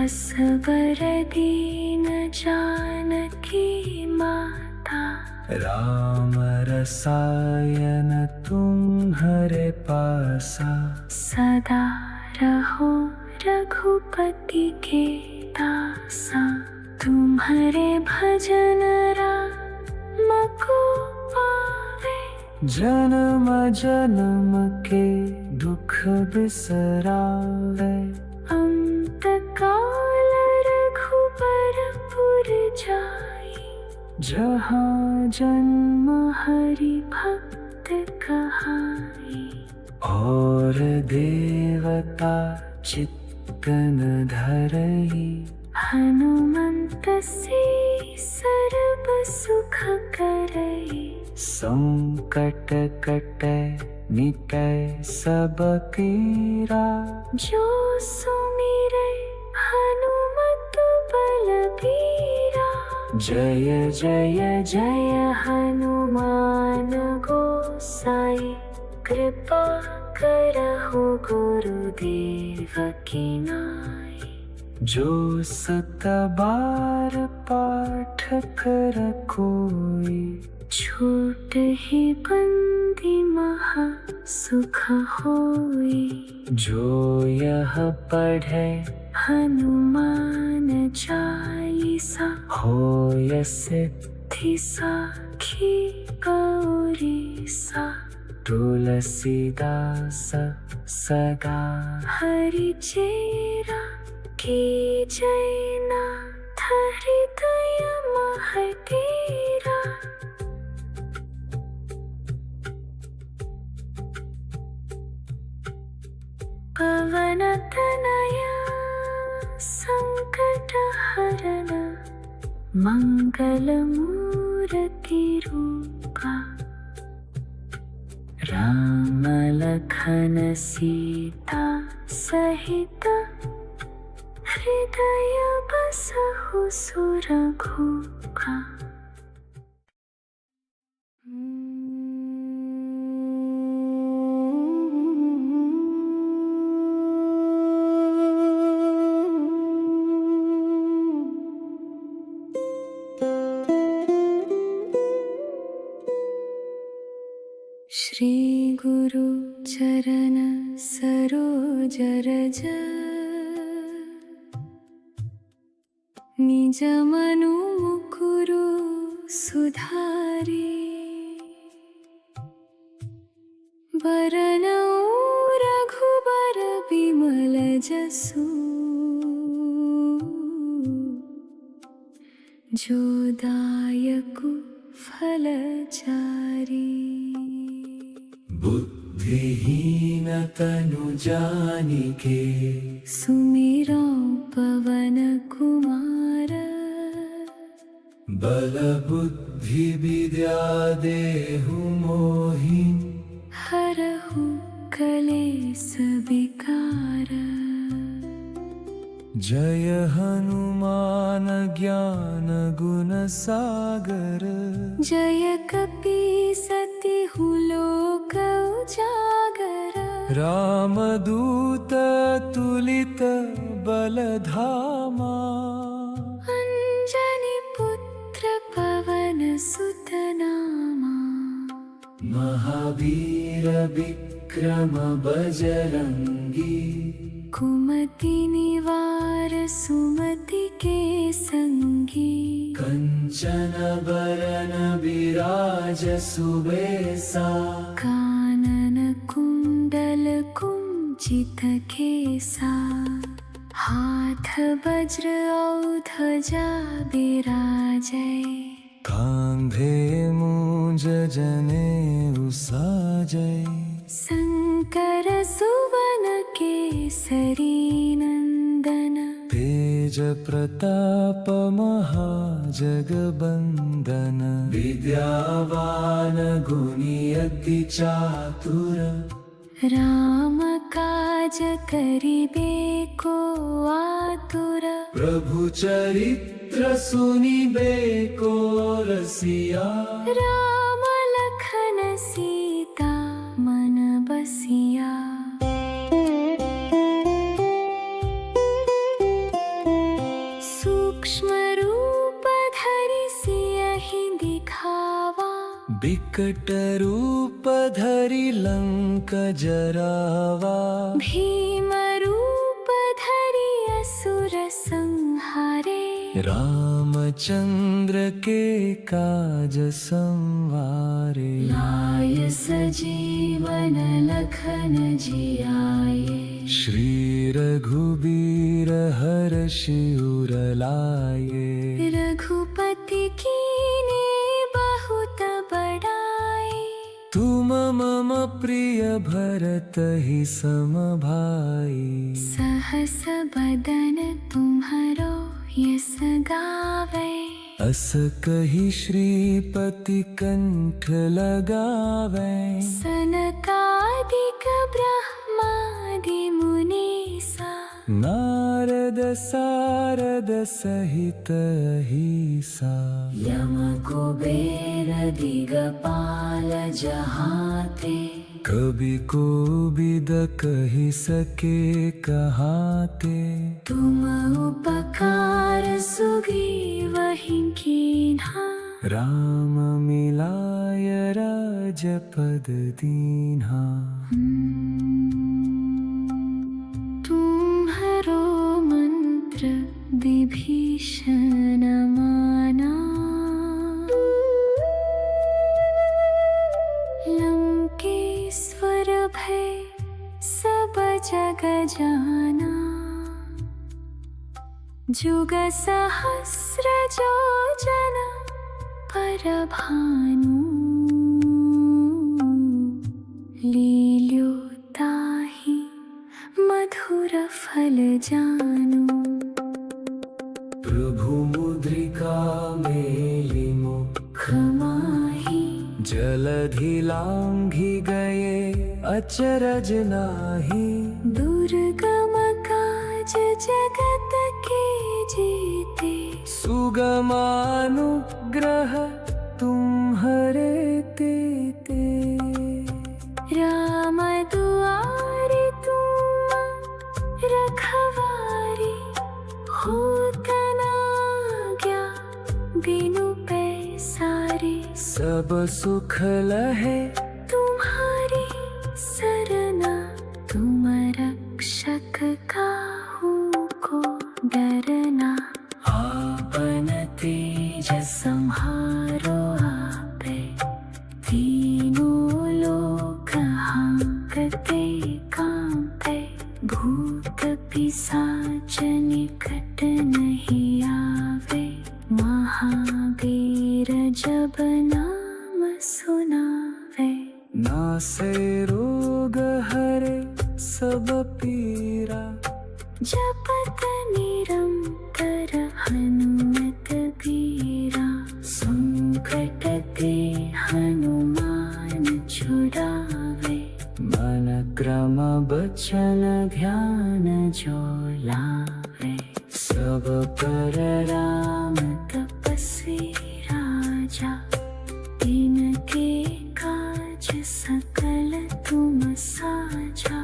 Speaker 1: असबर दीन जानकी माता
Speaker 2: राम रसायन तुम्हारे पासा
Speaker 1: सदा रहो रघुपति के दासा तुम्हारे भजन राम को पावे
Speaker 2: जन्म जन्म के दुख बिसरावे
Speaker 1: अंत काल रघुबरपुर जाई
Speaker 2: जहाँ
Speaker 1: जन्म हरि भक्त कहाई
Speaker 2: और देवता चित्तन धरई
Speaker 1: हनुमंत से सर्व सुख करई
Speaker 2: संकट कटे मिटे सब पीरा
Speaker 1: जो सुमिरै हनुमत बलबीरा
Speaker 2: जय जय
Speaker 1: जय हनुमान गोसाई कृपा करहु गुरुदेव की नाई
Speaker 2: जो सत बार पाठ कर कोई
Speaker 1: छूट ही बंदी महा सुख होई
Speaker 2: जो यह पढ़े
Speaker 1: हनुमान चालीसा
Speaker 2: होय सिद्धि
Speaker 1: साखी गौरी सा
Speaker 2: तुलसीदास सदा
Speaker 1: हरि चेरा की जयनाथ हृदय महतेरा पवन तनया संकट हरन मंगल मूर्ति रूपा राम लखन सीता सहित हृदय बसहु सुरघुपा श्री गुरु चरण सरोज रज निज मनु मुकुरु सुधारी बरनौ रघुबर बिमल जसु जो दायकु फलचारी
Speaker 2: बुद्धिहीन तनु जानिके
Speaker 1: सुमिरौ पवन कुमार
Speaker 2: बल बुद्धि विद्या देहु मोहि
Speaker 1: हरहु कलेस विकार
Speaker 2: जय हनुमान ज्ञान गुण सागर
Speaker 1: जय कपीसतिहु लोक उजागर
Speaker 2: रामदूत तुलित बलधामा
Speaker 1: अंजनी पुत्र पवन सुत नामा
Speaker 2: महावीर विक्रम बजरंगी
Speaker 1: कुमति निवार सुमति के संगी
Speaker 2: कंचन बरन विराज सुबेसा
Speaker 1: कानन कुंडल कुंचित केसा हाथ वज्र और ध्वजा विराजै
Speaker 2: कांधे मूंज जनेऊ साजै
Speaker 1: शंकर सुवन केसरी नंदन
Speaker 2: तेज प्रताप महाजगबंदन विद्यावान गुणी अति चातुर
Speaker 1: राम काज करिबे को आतुर
Speaker 2: प्रभु चरित्र सुनिबे को रसिया
Speaker 1: राम लखन सीता मन
Speaker 2: विकट रूप धरि लंक जरावा,
Speaker 1: भीम रूप धरि असुर संहारे,
Speaker 2: रामचंद्र के काज संवारे।
Speaker 1: लाय सजीवन लखन जियाए,
Speaker 2: श्री रघुबीर हर्षि उर लाए।
Speaker 1: रघुपति कीन्हे बहुत बड़ाई,
Speaker 2: तुम मम प्रिय भरत ही सम भाई।
Speaker 1: सहस बदन तुम्हरो यस गावे,
Speaker 2: अस कही श्रीपति कंठ लगावे।
Speaker 1: सनकादिक ब्रह्मादि मुनीसा,
Speaker 2: नारद सारद सहित अहिसा।
Speaker 1: यम कुबेर दिगपाल जहाते,
Speaker 2: कवि कोविद कहि सके कहाते।
Speaker 1: तुम उपकार सुग्रीवहि कीन्हा,
Speaker 2: राम मिलाय राजपद दीन्हा।
Speaker 1: तुम्हरो मंत्र विभीषण माना, लंकेश्वर भय सब जग जाना। जुग सहस्र जो जन पर भानु, लील्यो ताहि मधुर फल जानु।
Speaker 2: प्रभु मुद्रिका मेलि मुख
Speaker 1: माहि,
Speaker 2: जलधि लांघि गए अचरज नाहि।
Speaker 1: दुर्गम काज जगत के जीते,
Speaker 2: सुगमानुग्रह तुम्हरे तेते।
Speaker 1: राम दुआरे तुम रखवारे, होत न आज्ञा बिनु पैसारे।
Speaker 2: सब सुख लहे
Speaker 1: तुम्हारी सरना, तुम रक्षक काहू को डरना। आपन तेज संहारो आपे, तीनों लोक हांकते कांपे। भूत पिशाच निकट नहीं आवे, महावीर जब नाम सुनावे।
Speaker 2: नासे रोग हरे सब पीरा,
Speaker 1: जपत निरंतर हनुमत बीरा। संकट ते हनुमान छुड़ावे,
Speaker 2: मन क्रम बचन ध्यान जो लावे।
Speaker 1: सब पर राम तपस्वी राजा, तिनके काज सकल तुम साजा।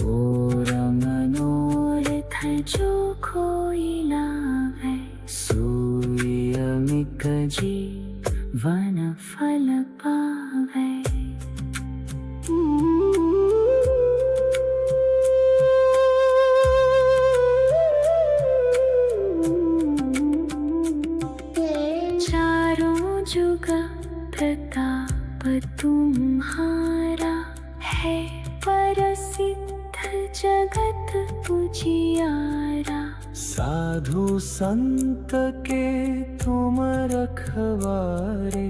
Speaker 1: और मनोरथ जो कोई लावे,
Speaker 2: सोई अमित
Speaker 1: जीवन फल पावे। चारों जुग प्रताप तुम्हारा, है प्रसिद्ध जगत उजियारा।
Speaker 2: साधु संत के तुम रखवारे,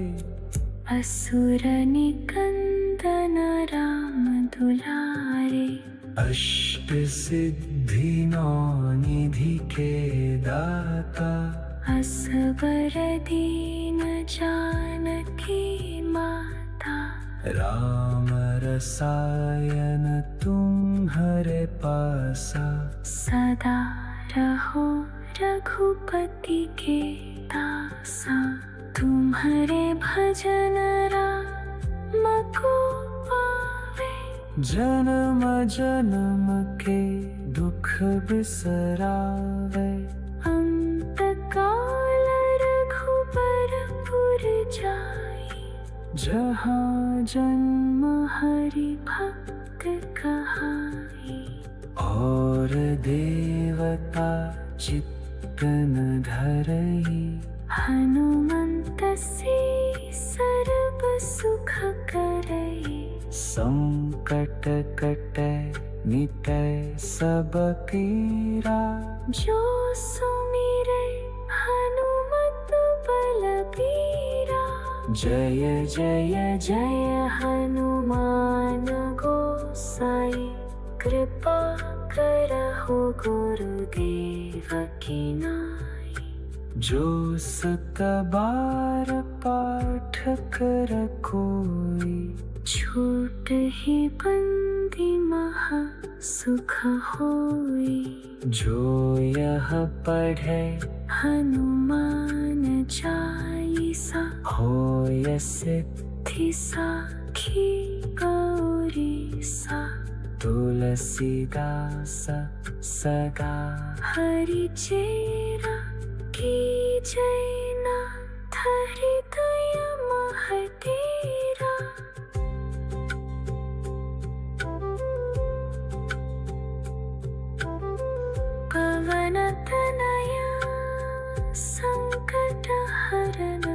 Speaker 1: असुर निकंदन राम दुलारे।
Speaker 2: अष्ट सिद्धि नौ निधि के दाता,
Speaker 1: असवर दीन जानकी माता।
Speaker 2: राम रसायन तुम्हरे पासा।
Speaker 1: सदा रहो रघुपति के दासा, तुम्हारे भजन राम को पावे।
Speaker 2: जन्म जन्म के दुख बिसरावे,
Speaker 1: अंत काल रघुबर पुर जाई।
Speaker 2: जहाँ जन्म
Speaker 1: हरि भक्त कहाई।
Speaker 2: और देवता चित्त न धरई।
Speaker 1: हनुमंत से सर्व सुख करई।
Speaker 2: संकट कटै मिटै सब पीरा।
Speaker 1: जो सुमिरै हनुमत बलबीरा। जय जय जय हनुमान गोसाई। कृपा करहु गुरुदेव की नाई।
Speaker 2: जो सत बार पाठ कर कोई।
Speaker 1: छूट ही बंदी महा सुख होई।
Speaker 2: जो यह पढ़े
Speaker 1: हनुमान चालीसा।
Speaker 2: होय सिद्धि
Speaker 1: साखी गौरी सा।
Speaker 2: तुलसीदास सदा
Speaker 1: हरि चेरा की जैना। हृदय महतेरा। पवन तनया संकट हरन।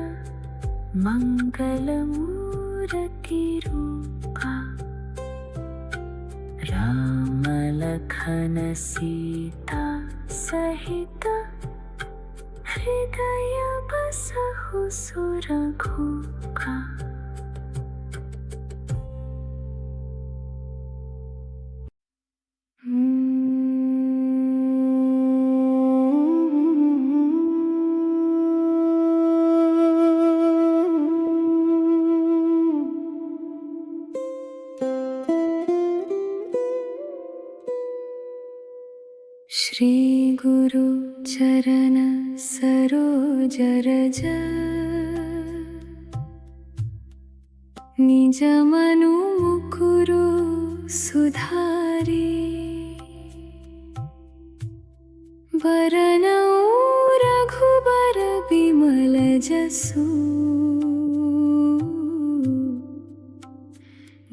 Speaker 1: मंगल मूर्ति रूपा। राम लखन सीता सहित। हृदय बसहु सुरघुपा। श्री गुरु चरण सरोज रज। निज मनु मुकुरु सुधारी। वरनउ रघुबर बिमल जसु।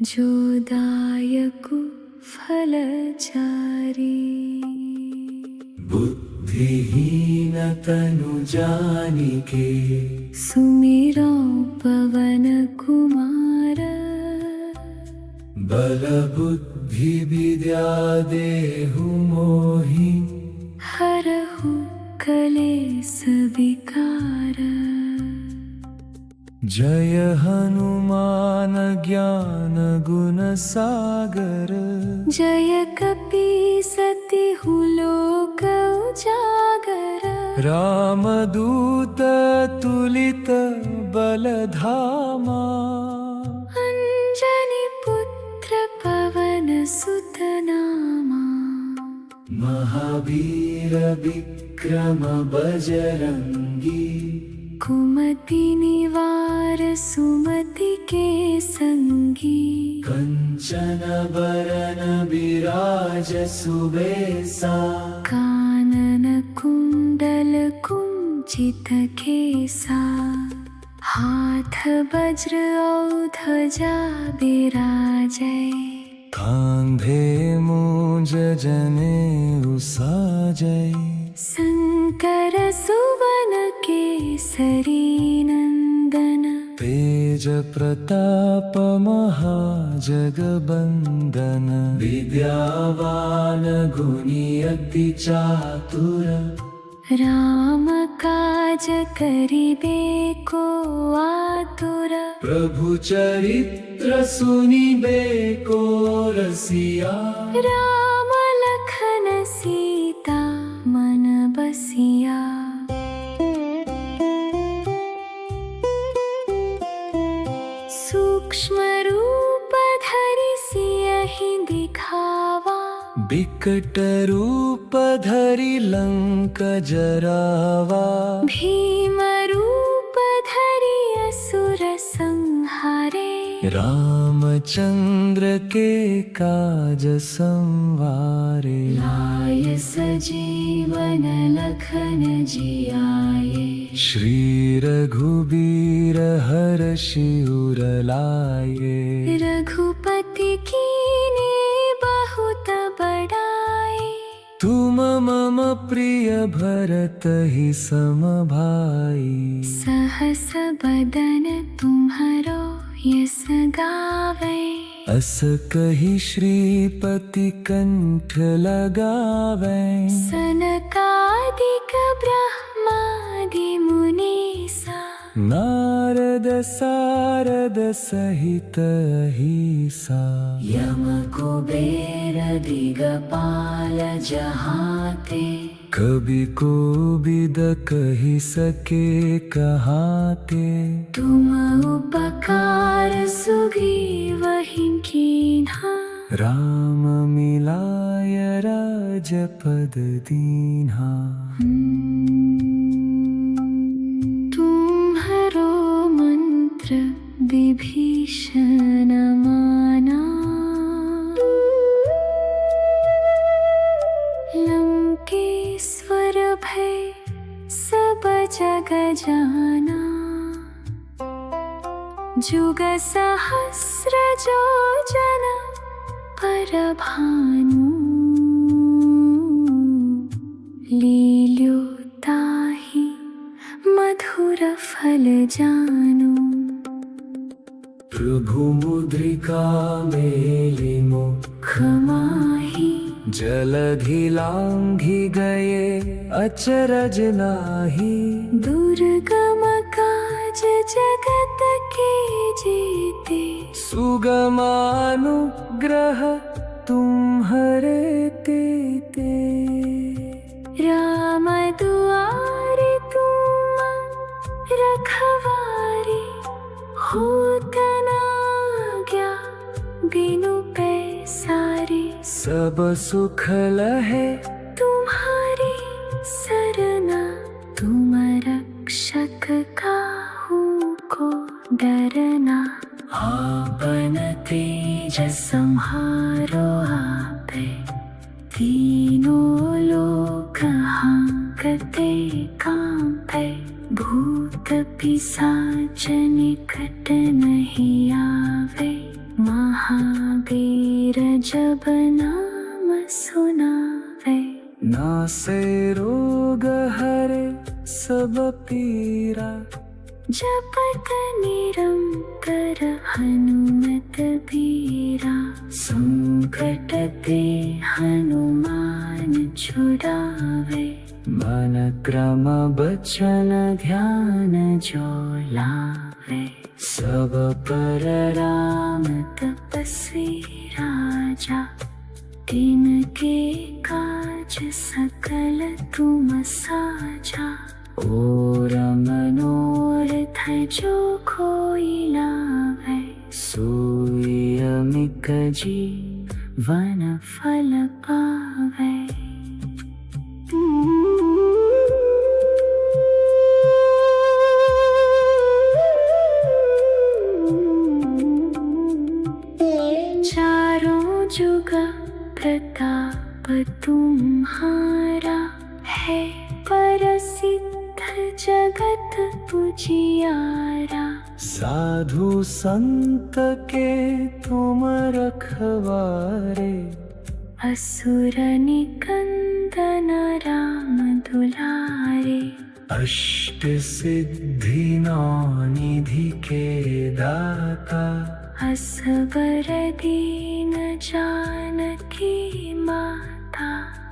Speaker 1: जो दायकु फलचारी।
Speaker 2: बुद्धिहीन तनु जानिके।
Speaker 1: सुमिरौ पवन कुमार।
Speaker 2: बल बुद्धि विद्या देहु मोहि।
Speaker 1: हरहु कलेस विकार।
Speaker 2: जय हनुमान ज्ञान गुण सागर।
Speaker 1: जय कपीसतिहु लोक उजागर।
Speaker 2: रामदूत तुलित बलधामा।
Speaker 1: अंजनी पुत्र पवन सुत नामा।
Speaker 2: महावीर विक्रम बजरंगी।
Speaker 1: कुमति निवार सुमति के संगी।
Speaker 2: कंचन बरन विराज सुबेसा।
Speaker 1: कानन कुंडल कुंचित केसा। हाथ वज्र और ध्वजा बिराजै।
Speaker 2: कांधे मूंज जनेऊ साजै।
Speaker 1: शंकर सुवन केसरी नंदन।
Speaker 2: तेज प्रताप महाजगबंदन। विद्यावान गुणी अति चातुर।
Speaker 1: राम काज करिबे को आतुर।
Speaker 2: प्रभु चरित्र सुनिबे को रसिया।
Speaker 1: राम लखन सीता मन बसिया। सूक्ष्म रूप धरि सियहि दिखावा।
Speaker 2: बिकट रूप धरि लंक जरावा।
Speaker 1: भीम रूप धरि असुर संहारे।
Speaker 2: रामचंद्र के काज संवारे।
Speaker 1: लाय सजीवन लखन जियाए।
Speaker 2: श्री रघुबीर हर्षि उर लाए।
Speaker 1: रघुपति कीन्ही बहुत बड़ाई।
Speaker 2: तुम मम प्रिय भरत ही सम भाई।
Speaker 1: सहस बदन तुम्हरो यस गावे।
Speaker 2: अस कहि श्रीपति कंठ लगावे।
Speaker 1: सनकादिक ब्रह्मादि मुनीसा।
Speaker 2: नारद सारद सहित अहिसा।
Speaker 1: यम कुबेर दिगपाल जहाते।
Speaker 2: कवि कोविद कहि सके कहाते।
Speaker 1: तुम उपकार सुग्रीव ही कीन्हा।
Speaker 2: राम मिलाय राजपद दीन्हा।
Speaker 1: तुम्हरो मंत्र विभीषण माना। लंकेश्वर भय सब जग जाना। जुग सहस्र जो जन पर भानु। लील्यो ताहि मधुर फल जानु।
Speaker 2: प्रभु मुद्रिका मेलि मुख
Speaker 1: माहि।
Speaker 2: जलधि लांघि गए अचरज नाहि।
Speaker 1: दुर्गम काज जगत के जेते।
Speaker 2: सुगमानुग्रह तुम्हरे तेते।
Speaker 1: राम दुआरे तुम रखवारे। होत न आज्ञा बिनु पैसारे।
Speaker 2: सब सुख लहे
Speaker 1: तुम्हारी सरना। तुम रक्षक काहू को डरना। आपन तेज सम्हारो आपे। तीनों लोक हांकते कांपे। भूत पिशाच निकट नहीं आवे। महावीर जब नाम सुनावे।
Speaker 2: नासे रोग हरे सब पीरा।
Speaker 1: जपत निरंतर हनुमत बीरा। संकट ते हनुमान छुड़ावे।
Speaker 2: मन क्रम बचन ध्यान जो लावे। सब पर राम
Speaker 1: तपस्वी राजा। तिनके काज सकल तुम साजा।
Speaker 2: और
Speaker 1: मनोरथ जो कोई लावे।
Speaker 2: सोई अमिक जीवन
Speaker 1: फल पावे। चारों जुग प्रताप तुम्हारा। है प्रसिद्ध जगत पुजियारा।
Speaker 2: साधु संत के तुम रखवारे।
Speaker 1: असुर निकंदन राम दुलारे।
Speaker 2: अष्ट सिद्धि नौ निधि के दाता।
Speaker 1: असबर दीन जानकी माता।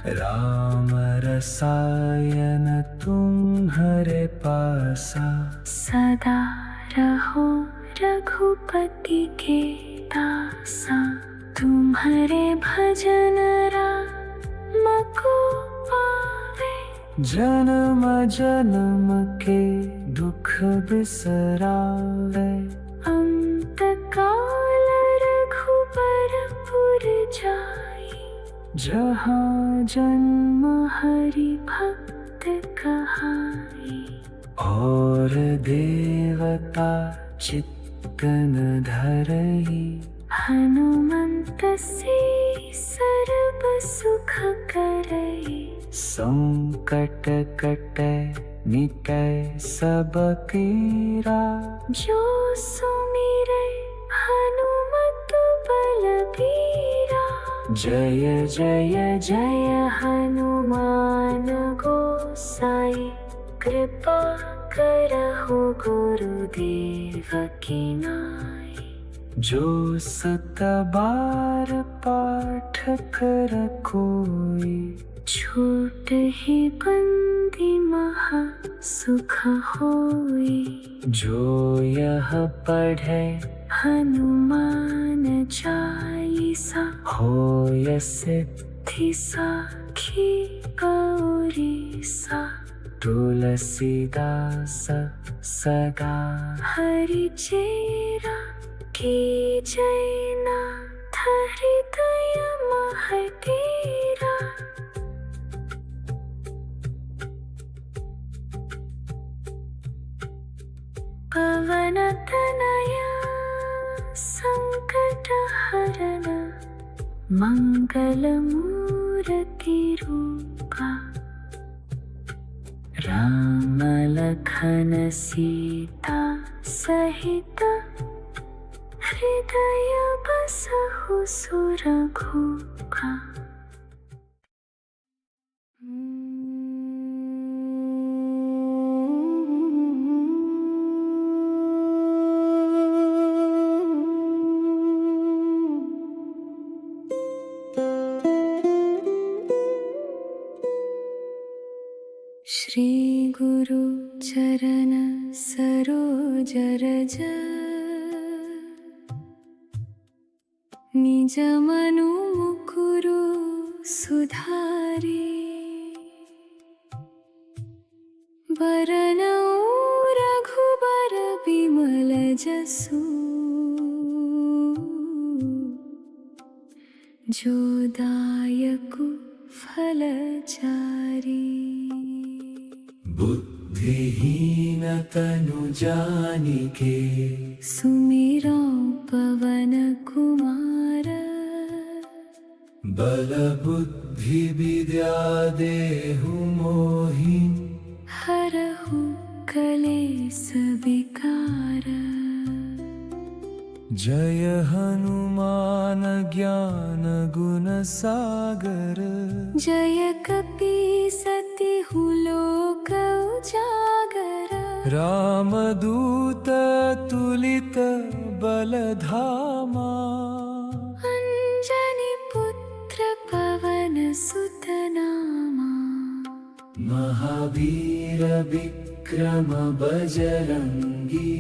Speaker 2: राम रसायन तुम्हरे पासा।
Speaker 1: सदा रहो रघुपति के दासा। तुम्हारे भजन राम को पावे।
Speaker 2: जन्म जन्म के दुख बिसरावे।
Speaker 1: अंत काल रघुबरपुर जाई।
Speaker 2: जहाँ
Speaker 1: जन्म हरि भक्त कहाई।
Speaker 2: और देवता चित्तन धरई।
Speaker 1: हनुमंत से सर्व सुख करई।
Speaker 2: संकट कटे निकै सब कीरा।
Speaker 1: जो सुमिरै हनुमत बलबीरा।
Speaker 2: जय जय
Speaker 1: जय हनुमान गोसाई। कृपा करहु गुरुदेव की नाई।
Speaker 2: जो सत बार पाठ कर कोई।
Speaker 1: छूट ही बंदी महा सुख होई।
Speaker 2: जो यह पढ़े
Speaker 1: हनुमान चालीसा।
Speaker 2: होय सिद्धि
Speaker 1: साखी गौरीसा।
Speaker 2: तुलसीदास सदा
Speaker 1: हरि चेरा। की जयनाथ हृदय महडेरा। पवन तनया संकट हरण। मंगल मूर्ति रूपा। राम लखन सीता सहित। हृदय बसहु सुरभूपा। श्री गुरु चरण सरोज रज। निज मनु मुकुरु सुधारी। बरनउँ रघुबर बिमल जसु। जो दायकु फलचारी।
Speaker 2: बुद्धिहीन तनु जानिके।
Speaker 1: सुमिरौ पवन कुमार।
Speaker 2: बल बुद्धि विद्या देहु मोहि।
Speaker 1: हरहु कलेस विकार।
Speaker 2: जय हनुमान ज्ञान गुण सागर।
Speaker 1: जय कपीसतिहु लोक उजागर।
Speaker 2: रामदूत तुलित बलधामा।
Speaker 1: अंजनी पुत्र पवन सुत नामा।
Speaker 2: महावीर विक्रम बजरंगी।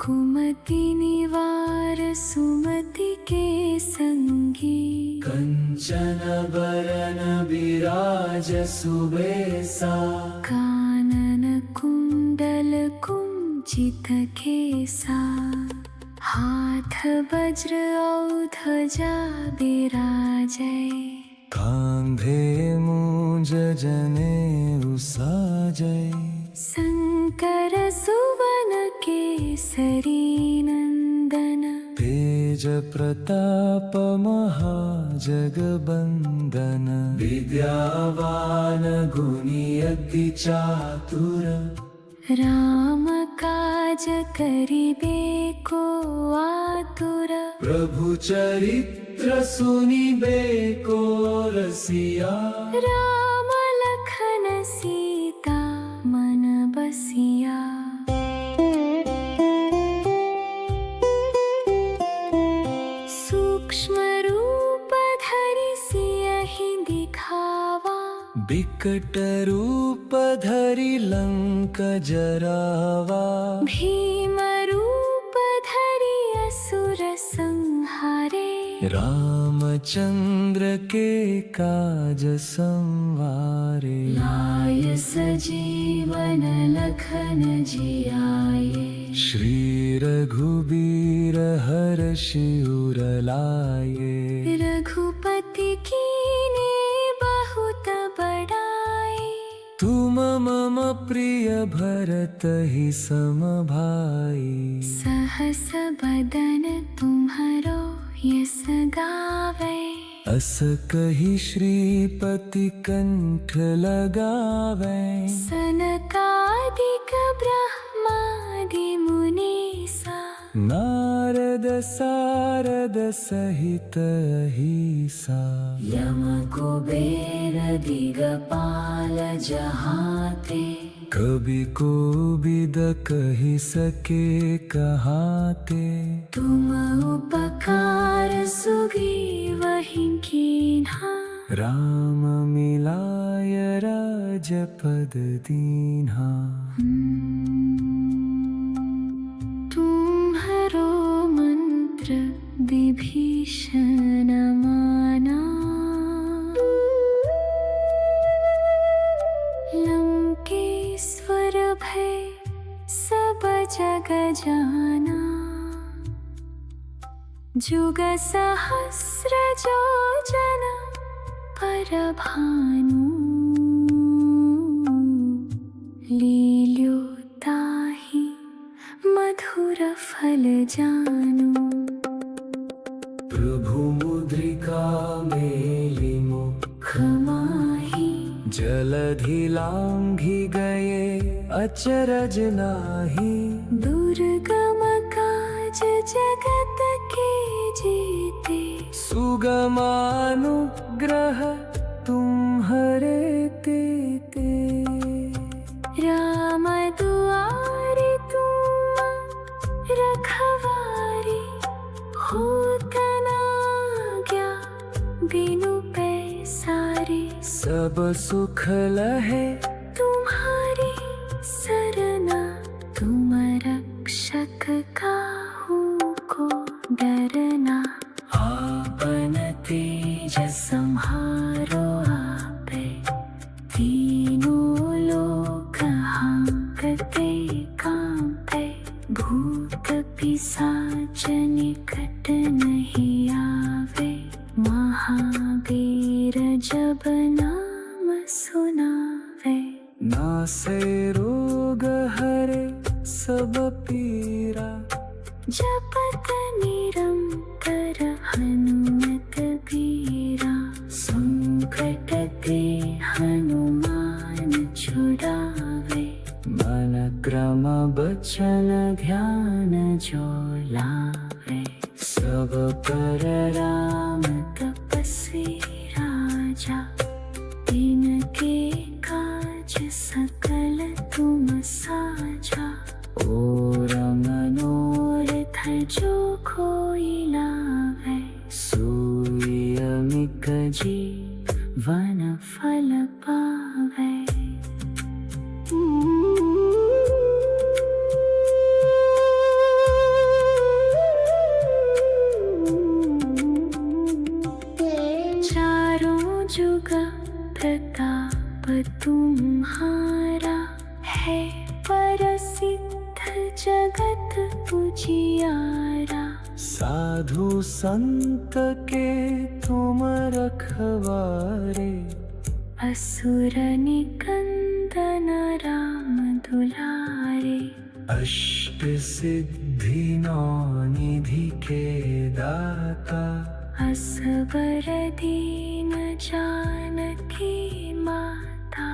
Speaker 1: कुमति निवार सुमति के संगी।
Speaker 2: कंचन बरन विराज सुबेसा।
Speaker 1: कानन कुंडल कुंचित केसा। हाथ वज्र और ध्वजा बिराजै।
Speaker 2: कांधे मूंज जनेऊ साजै।
Speaker 1: शंकर सुवन केसरी नंदन।
Speaker 2: तेज प्रताप महाजगबंदन। विद्यावान गुणी अति चातुर।
Speaker 1: राम काज करिबे को आतुर।
Speaker 2: प्रभु चरित्र सुनिबे को रसिया।
Speaker 1: राम लखन सीता मन बसिया। सूक्ष्म रूप धरि सियहि दिखावा।
Speaker 2: बिकट रूप धरि लंक जरावा।
Speaker 1: भीम रूप धरि असुर संहारे।
Speaker 2: रामचंद्र के काज संवारे।
Speaker 1: लाय सजीवन लखन जियाए।
Speaker 2: श्री रघुबीर हर्षि उर लाए।
Speaker 1: रघुपति कीन्हे बहुत बड़ाई।
Speaker 2: तुम मम प्रिय भरत ही सम भाई।
Speaker 1: सहस बदन तुम्हरो यस गावै।
Speaker 2: अस कही श्रीपति कंठ लगावे,
Speaker 1: सनकादिक ब्रह्मादि मुनीसा,
Speaker 2: नारद सारद सहित अहिसा,
Speaker 1: यम कुबेर दिगपाल जहाते,
Speaker 2: कवि को बिद कही सके कहाते,
Speaker 1: तुम उपकार सुग्रीव ही कीन्हा,
Speaker 2: राम मिलाय राजपद दीन्हा।
Speaker 1: तुम्हारो मंत्र विभीषण माना, लंकेश्वर भय सब जग जाना, जुग सहस्र जो जन पर भानु, लील्यो ताहि मधुर फल जानु।
Speaker 2: प्रभु मुद्रिका मेली मुख
Speaker 1: माही,
Speaker 2: जलधि लांघि गए अचरज नाहि,
Speaker 1: दुर्गम काज जगत के जीते,
Speaker 2: सुगमानुग्रह तुम्हरे तेते,
Speaker 1: राम दुआरे तुम रखवारे, होत न आज्ञा बिनु पैसारे,
Speaker 2: सब सुख लहे
Speaker 1: तुम्हारी सरना, तुम रक्षक काहू को डरना, आपन तेज संहारो आपे, तीनों लोक हांकते कांपे, भूत पिशाच निकट नहीं आवे, महावीर जब नाम सुनावे,
Speaker 2: नासे रोग हरे सब पीरा,
Speaker 1: जपत निरंतर हनुमत बीरा, संकट ते हनुमान छुड़ावे,
Speaker 2: मन क्रम बचन ध्यान जो लावे,
Speaker 1: सब पर राम तपस्वी राजा, तिनके काज सकल तुम साजा, और मनोरथ जो कोई लावे,
Speaker 2: सोई अमिक
Speaker 1: जीवन फल पावे। चारों जुग प्रताप तुम्हारा, है प्रसिद्ध जगत उजियारा,
Speaker 2: साधु संत के तुम रखवारे,
Speaker 1: असुर निकंदन राम दुलारे,
Speaker 2: अष्ट सिद्धि नौ निधि के दाता,
Speaker 1: असबर दीन जानकी माता,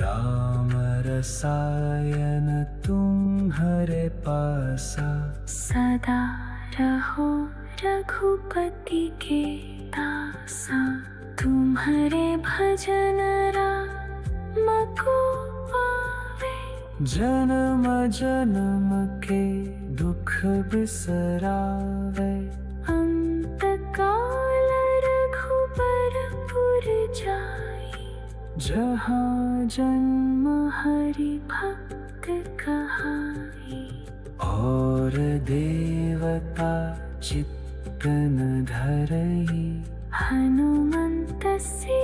Speaker 2: राम रसायन तुम्हरे पासा,
Speaker 1: सदा रहो रघुपति के दासा, तुम्हारे भजन राम को पावे,
Speaker 2: जन्म जन्म के दुख बिसरावे,
Speaker 1: अंत काल रघुबरपुर जाई,
Speaker 2: जहाँ जन्म
Speaker 1: हरि भक्त कहाई,
Speaker 2: और देवता चित्तन धरई,
Speaker 1: हनुमंत से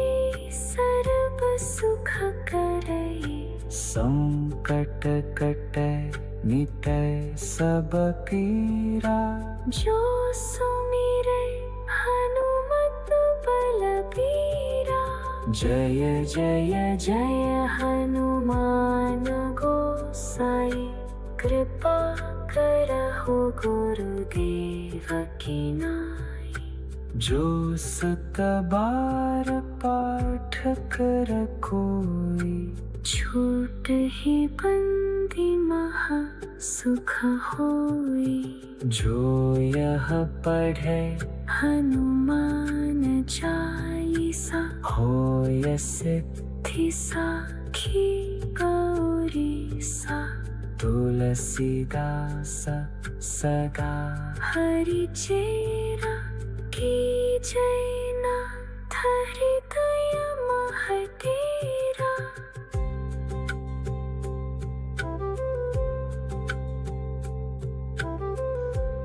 Speaker 1: सर्व सुख करई,
Speaker 2: संकट कटै मिटै सब पीरा,
Speaker 1: जो सुमिरै हनुमत बलबीरा,
Speaker 2: जय जय
Speaker 1: जय हनुमान गोसाई, कृपा करहु गुरुदेव की नाई।
Speaker 2: जो सुत बार पाठ कर कोई,
Speaker 1: छूट ही बंदी महा सुख होई।
Speaker 2: जो यह पढ़े
Speaker 1: हनुमान चालीसा,
Speaker 2: होय सिद्धि
Speaker 1: साखी गौरी सा।
Speaker 2: तुलसीदास सदा
Speaker 1: हरि चेरा की जैना, हृदय महतेरा।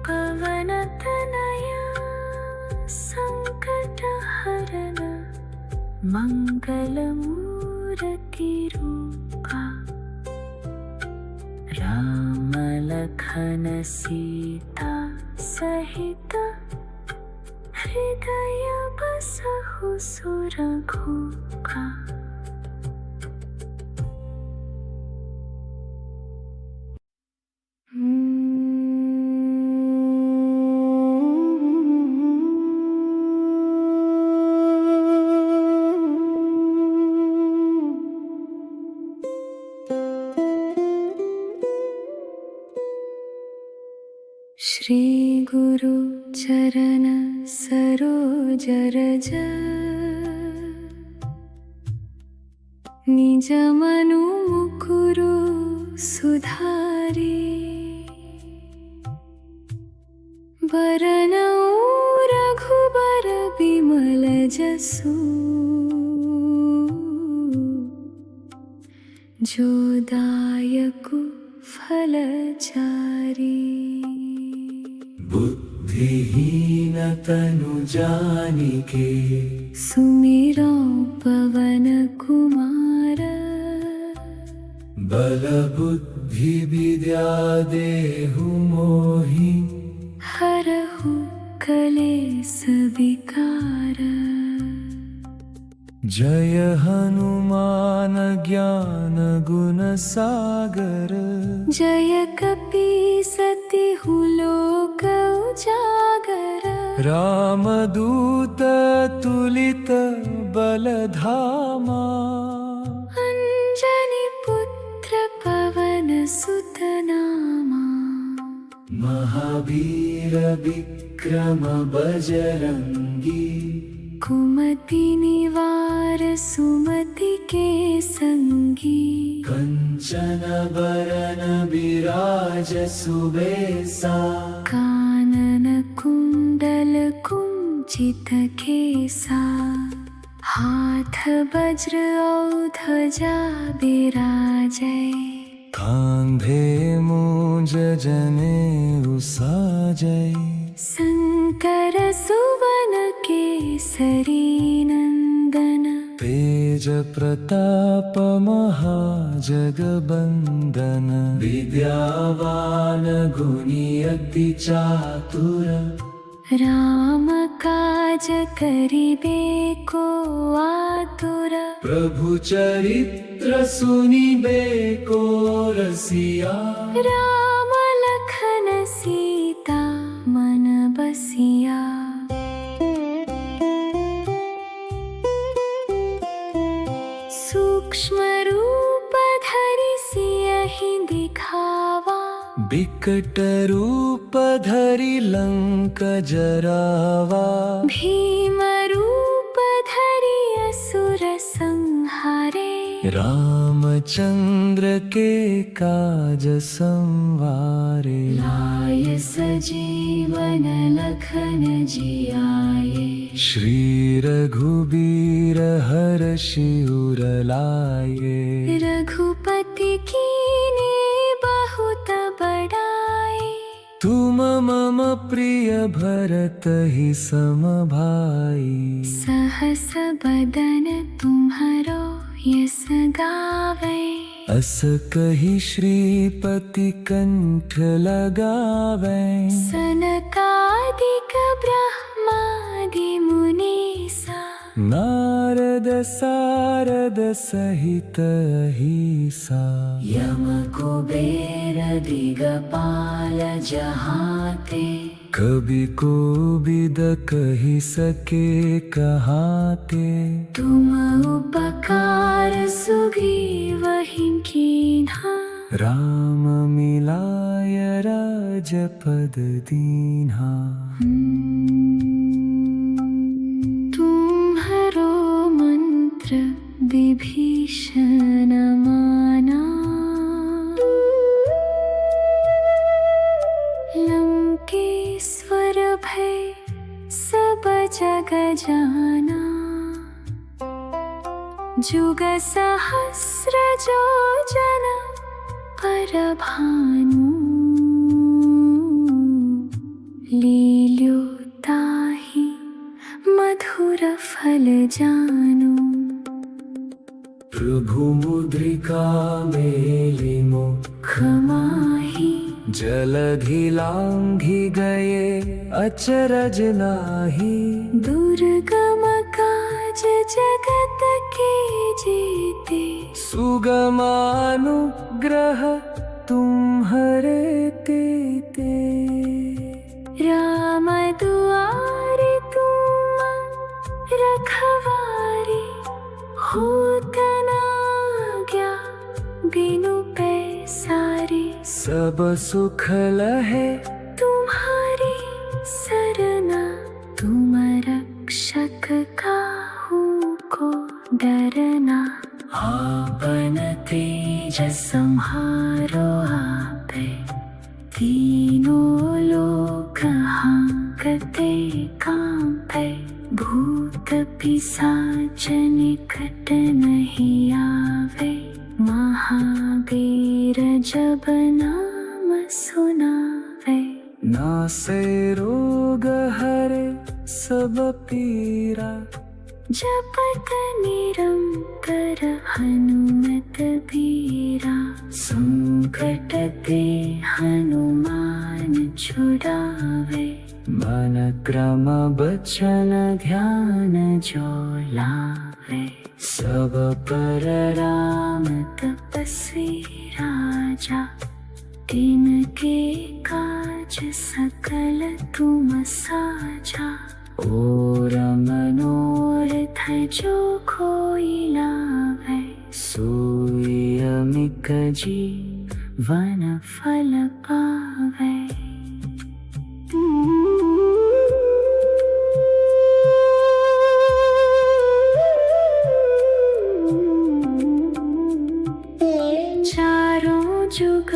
Speaker 1: पवन तनया संकट हरन, मंगल मूर्ति रूपा। राम लखन सीता सहित, हृदय बसहु सुरघुका। श्री गुरु चरण सरोज रज, निज मनु मुकुरु सुधारी। बरनउँ रघुबर बिमल जसु, जो दायकु फलचारी।
Speaker 2: बुद्धिहीन तनु जानिके,
Speaker 1: सुमिरौ पवन कुमार।
Speaker 2: बल बुद्धि विद्या देहु मोहि,
Speaker 1: हरहु कलेस विकार।
Speaker 2: जय हनुमान ज्ञान गुण सागर।
Speaker 1: जय कपीसतिहु लोक उजागर।
Speaker 2: रामदूत तुलित बलधामा,
Speaker 1: अंजनी पुत्र पवन सुत नामा।
Speaker 2: महावीर विक्रम बजरंगी,
Speaker 1: कुमति निवार सुमति के संगी।
Speaker 2: कंचन बरन विराज सुबेसा,
Speaker 1: कानन कुंडल कुंचित केसा। हाथ वज्र और ध्वजा बिराजै,
Speaker 2: कांधे मूंज जनेऊ साजै।
Speaker 1: शंकर सुवन केसरी नंदन,
Speaker 2: तेज प्रताप महाजगबंदन। विद्यावान गुणी अति चातुर,
Speaker 1: राम काज करिबे को आतुर।
Speaker 2: प्रभु चरित्र सुनिबे को रसिया।
Speaker 1: राम लखन सीता मन बसिया। सूक्ष्म रूप धरि सियहि दिखावा,
Speaker 2: बिकट रूप धरि लंक जरावा।
Speaker 1: भीम रूप धरि असुर संहारे।
Speaker 2: रामचंद्र के काज संवारे।
Speaker 1: लाय सजीवन लखन जियाए,
Speaker 2: श्री रघुबीर हरषि उर लाए।
Speaker 1: रघुपति कीन्हे बहुत बड़ाई,
Speaker 2: तुम मम प्रिय भरत ही सम भाई।
Speaker 1: सहस बदन तुम्हरो यस गावै,
Speaker 2: अस कहि श्रीपति कंठ लगावै।
Speaker 1: सनकादिक ब्रह्मादि मुनीसा,
Speaker 2: नारद सारद सहित अहिसा।
Speaker 1: यम कुबेर दिगपाल जहाते,
Speaker 2: कभी को बिद कही सके कहाते।
Speaker 1: तुम उपकार सुगी वही कीन्हा।
Speaker 2: राम मिलाय राजपद दीन्हा।
Speaker 1: तुम्हारो मंत्र विभीषण माना। लंकेश्वर भय सब जग जाना। जुग सहस्र जो जन पर भानु। लील्यो ताहि मधुर फल जानु।
Speaker 2: प्रभु मुद्रिका मेलि मुख
Speaker 1: माहि।
Speaker 2: जलधि लांघि गए अचरज नाहि।
Speaker 1: दुर्गम काज जगत के जेते।
Speaker 2: सुगमानुग्रह तुम्हरे तेते।
Speaker 1: राम दुआरे तुम रखवारे। होत न आज्ञा बिनु पैसारे।
Speaker 2: सब सुख लहे
Speaker 1: तुम्हारी सरना। तुम रक्षक काहू को डरना। आपन तेज सम्हारो आपे। तीनों लोक हांकते कांपे। भूत पिशाच निकट नहीं आवे। महावीर जब नाम सुनावे।
Speaker 2: नासे रोग हरे सब पीरा।
Speaker 1: जपत निरंतर हनुमत बीरा। संकट ते हनुमान छुड़ावे।
Speaker 2: मन क्रम बचन ध्यान जो लावे। सब पर राम
Speaker 1: तपस्वी राजा। तिनके काज सकल तुम साजा।
Speaker 2: और
Speaker 1: मनोरथ जो कोई लावे।
Speaker 2: सोई अमिक
Speaker 1: जीवन फल पावे। चारों जुग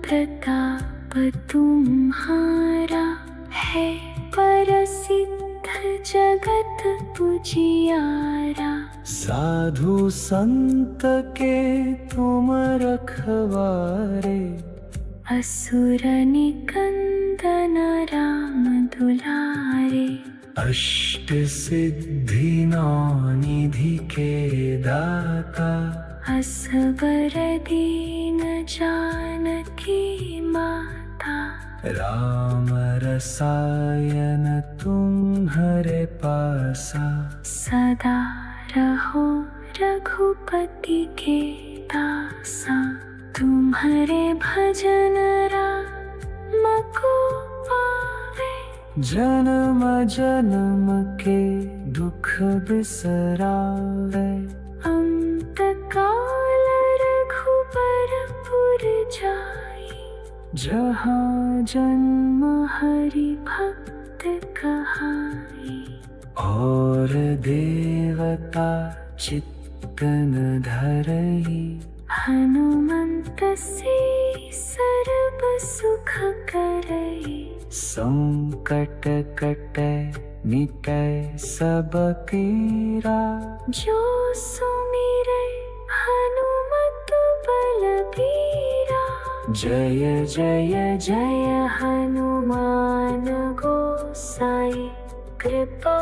Speaker 1: प्रताप तुम्हारा। है प्रसिद्ध जगत पुजियारा।
Speaker 2: साधु संत के तुम रखवारे।
Speaker 1: असुर निकंदन राम दुलारे।
Speaker 2: अष्ट सिद्धि नौ निधि के दाता।
Speaker 1: असबर दीन जानकी माता।
Speaker 2: राम रसायन तुम्हरे पासा।
Speaker 1: सदा रहो रघुपति के दासा। तुम्हारे भजन राम को पावे।
Speaker 2: जन्म जन्म के दुख बिसरावे।
Speaker 1: अंत काल रघुबरपुर जाई।
Speaker 2: जहाँ
Speaker 1: जन्म हरि भक्त कहाई।
Speaker 2: और देवता चित्तन धरई।
Speaker 1: हनुमंत से सर्व सुख करई।
Speaker 2: संकट कटे मिटे सब पीरा।
Speaker 1: जो सुमिरै हनुमत बलबीरा।
Speaker 2: जय जय
Speaker 1: जय हनुमान गोसाई। कृपा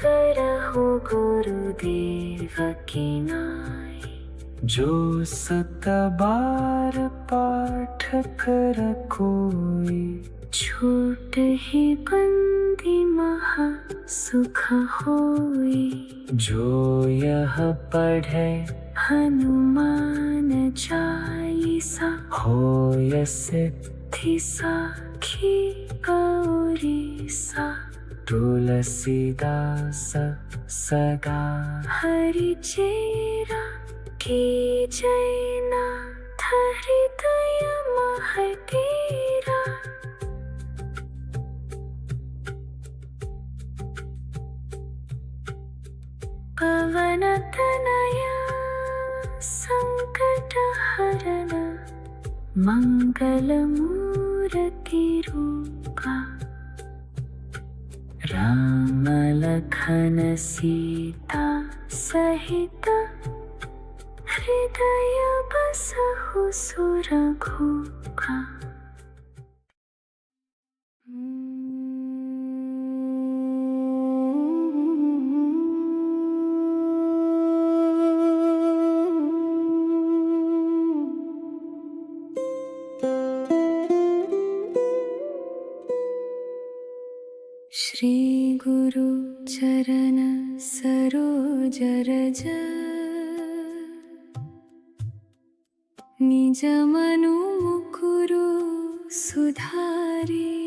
Speaker 1: करहु गुरुदेव की नाई।
Speaker 2: जो सत बार पाठ कर कोई।
Speaker 1: छूट ही बंदी महा सुख होई।
Speaker 2: जो यह पढ़े
Speaker 1: हनुमान चालीसा।
Speaker 2: होय सिद्ध
Speaker 1: थी साखी गौरी सा
Speaker 2: तुलसीदास सदा
Speaker 1: हरि चेरा की जैना हृदय महतेरा पवन तनया संकट हरण मंगल मूर्ति रूपा राम लखन सीता सहित हृदय बसहु सुरघुका। श्री गुरु चरण सरोज रज निज मनु मुकुरु सुधारी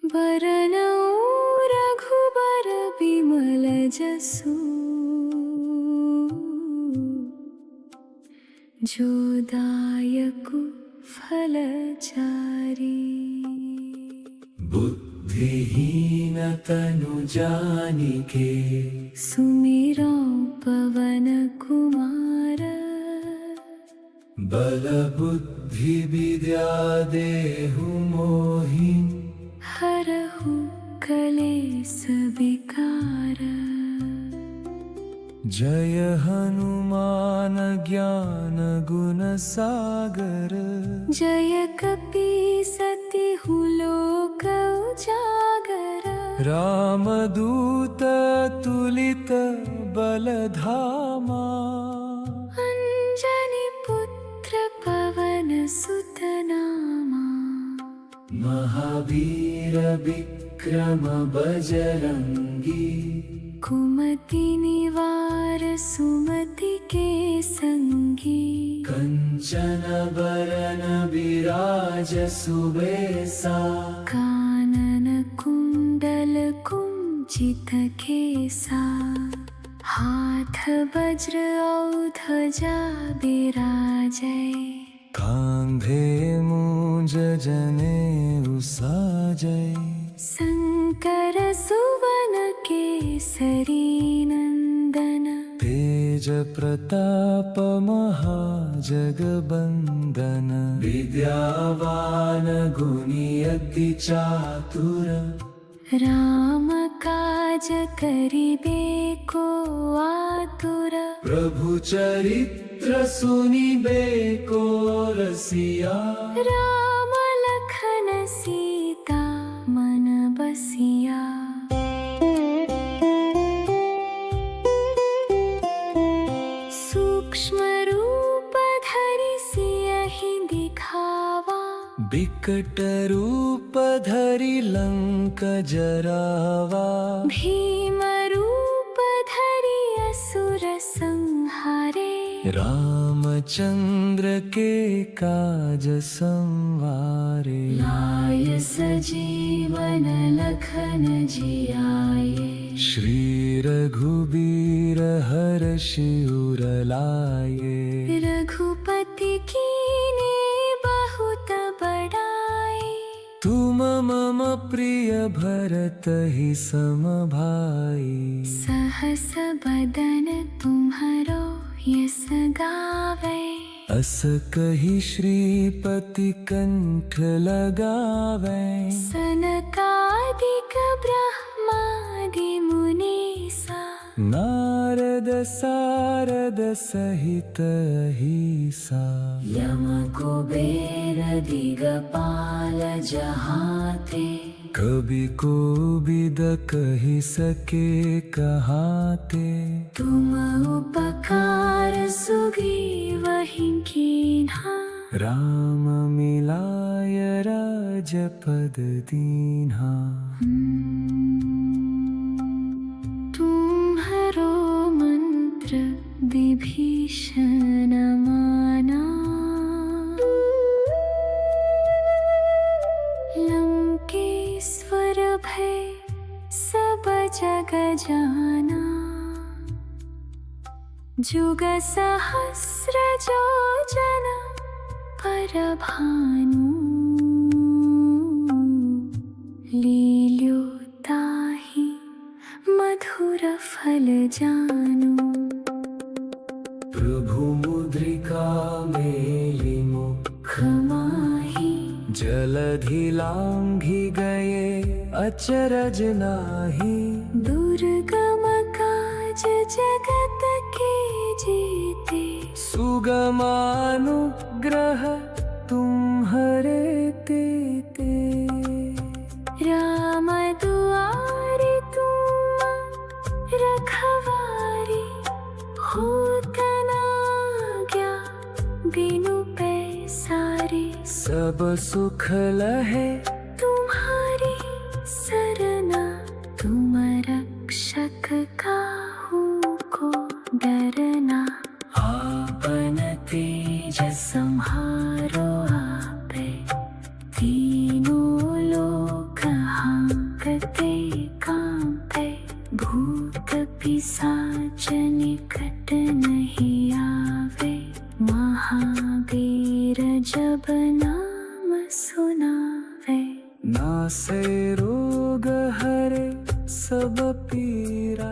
Speaker 1: बरनऊ रघुबर बिमल जसु जो दायकु फलचारी।
Speaker 2: बुद्धिहीन तनु जानिके
Speaker 1: सुमिरो पवन कुमार
Speaker 2: बल बुद्धि विद्या देहु मोहि
Speaker 1: हरहु कलेस विकार।
Speaker 2: जय हनुमान ज्ञान गुण सागर
Speaker 1: जय कपीसतिहु लोक उजागर।
Speaker 2: रामदूत तुलित बलधामा
Speaker 1: अंजनी पुत्र पवन सुत नामा।
Speaker 2: महावीर विक्रम बजरंगी
Speaker 1: कुमति निवार सुमति के संगी।
Speaker 2: कंचन बरन विराज सुबेसा
Speaker 1: कानन कुंडल कुंचित केसा। हाथ वज्र और ध्वजा बिराजै
Speaker 2: कांधे मूंज जनेऊ साजै।
Speaker 1: शंकर सुवन केसरी नंदन
Speaker 2: तेज प्रताप महाजगबंदन। विद्यावान गुणी अति चातुर
Speaker 1: राम काज करिबे को आतुर।
Speaker 2: प्रभु चरित्र सुनिबे को रसिया।
Speaker 1: राम लखन सीता मन बसिया। सूक्ष्म रूप धरि सियहि दिखावा।
Speaker 2: बिकट रूप धरि लंक जरावा।
Speaker 1: भीम रूप धरि असुर संहारे।
Speaker 2: रामचंद्र के काज संवारे।
Speaker 1: लाय सजीवन लखन जियाए।
Speaker 2: श्री रघुबीर हर्षि उर लाए।
Speaker 1: रघुपति कीन्हे बहुत बड़ाई।
Speaker 2: तुम मम प्रिय भरत ही सम भाई।
Speaker 1: सहस बदन तुम्हरो यस गावे।
Speaker 2: अस कहि श्रीपति कंठ लगावे।
Speaker 1: सनकादिक ब्रह्मादि मुनीसा।
Speaker 2: नारद सारद सहित अहिसा।
Speaker 1: यम कुबेर दिगपाल जहाते।
Speaker 2: कवि कोविद कहि सके कहाते।
Speaker 1: तुम उपकार सुग्रीवहि कीन्हा।
Speaker 2: राम मिलाय राजपद दीन्हा।
Speaker 1: तुम्हरो मंत्र विभीषण माना। जग जाना जुग सहस्र योजन परभानु लील्योताहि मधुर फल जानु
Speaker 2: प्रभु मुद्रिका मेली मुख
Speaker 1: माही
Speaker 2: जलधि लांघि गए अचरज नाहि
Speaker 1: दुर्गम काज जगत के जीते
Speaker 2: सुगमानुग्रह तुम्हारे तेते
Speaker 1: राम दुआरे तुम रखवारी होत न आज्ञा बिनु पैसारे
Speaker 2: सब सुख लहे
Speaker 1: तुम्हारी सरना तुम रक्षक काहू को डरना आपन तेज संहारो आपे तीनों लोक हांकते कांपे भूत पिशाच निकट नहीं आवे महावीर जब नाम सुनावे
Speaker 2: नासे रोग हरे सब पीरा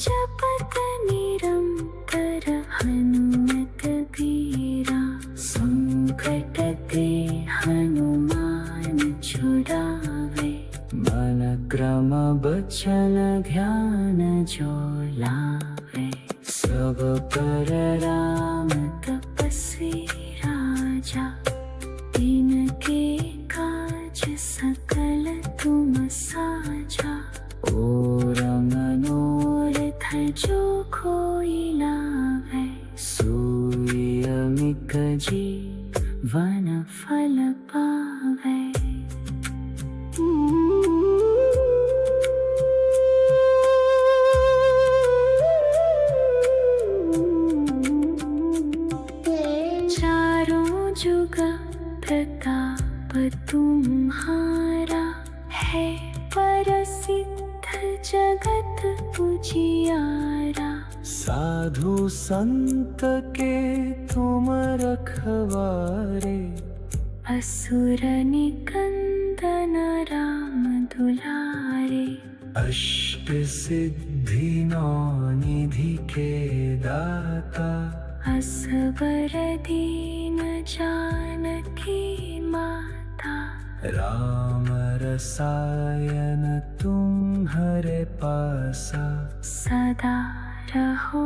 Speaker 1: जपत निरंतर हनुमत बीरा संकट ते हनुमान छुड़ावे
Speaker 2: मन क्रम
Speaker 1: बचन ध्यान जो लावे सब पर राम तपस्वी राजा तिनके काज सकल तुम साजा और मनोरथ जो कोई लावे सोई अमित जीवन फल पावे चारों जुग प्रताप तुम्हारा है प्रसिद्ध जगत उजियारा
Speaker 2: साधु संत के तुम रखवारे
Speaker 1: असुर निकंदन राम दुलारे
Speaker 2: अष्ट सिद्धि नौ निधि के दाता
Speaker 1: असबर दीन जानकी माता
Speaker 2: राम रसायन तुम्हारे पासा
Speaker 1: सदा रहो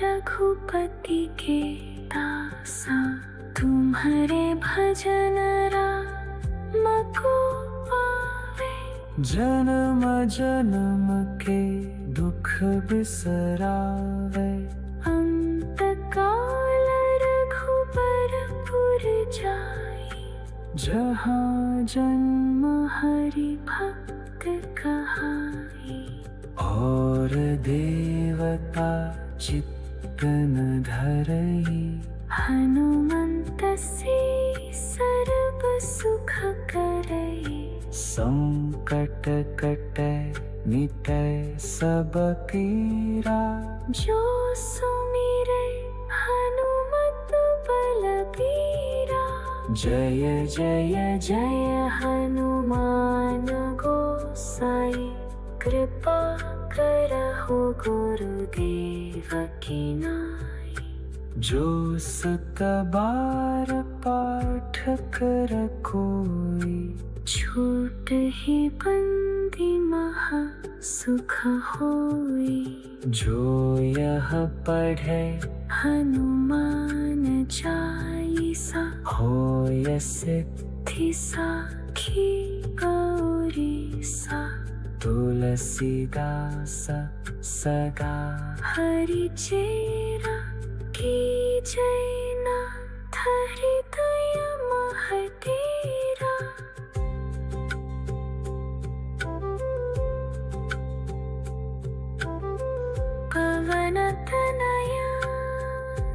Speaker 1: रघुपति के दासा तुम्हारे भजन राम को पावे
Speaker 2: जन्म जन्म के दुख बिसरावे
Speaker 1: अंत काल रघुबरपुर जाई
Speaker 2: जहाँ
Speaker 1: जन्म हरि भक्त कहाई
Speaker 2: और देवता चित्तन धरई
Speaker 1: हनुमंत से सर्व सुख करई
Speaker 2: संकट कटे मिटे सब पीरा
Speaker 1: जो सुमिरे हनुमत बलबीरा जय जय जय हनुमान गोसाई कृपा करहु गुरुदेव की नाई
Speaker 2: जो सत बार पाठ कर कोई
Speaker 1: छूट ही बंदी महा सुख होई
Speaker 2: जो यह पढ़े
Speaker 1: हनुमान चालीसा
Speaker 2: होय सिद्ध
Speaker 1: थी साखी गौरी सा
Speaker 2: तुलसीदास सदा
Speaker 1: हरि चेरा की जैना हृदय महतेरा पवन तनया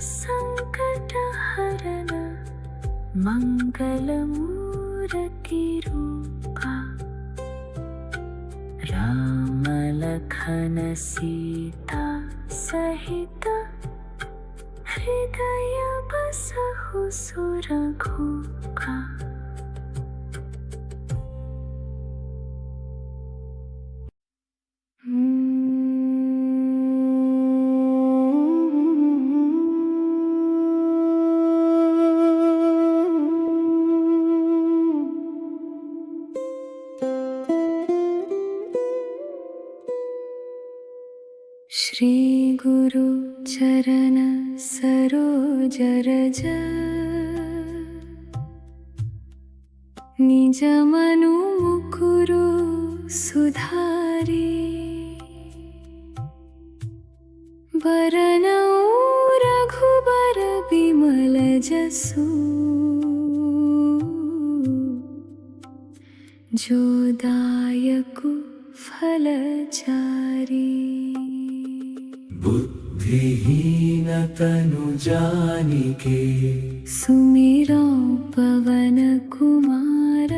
Speaker 1: संकट हरन मंगल मूर्ति रूपा राम लखन सीता सहित हृदय बसहु सुरघुका। श्री गुरु चरण सरोज रज निज मनु मुकुरु सुधारी। बरनऊ रघुबर बिमल जसु जो दायकु फलचारी।
Speaker 2: बुद्धिहीन तनु जानिके
Speaker 1: सुमिरो पवन कुमार।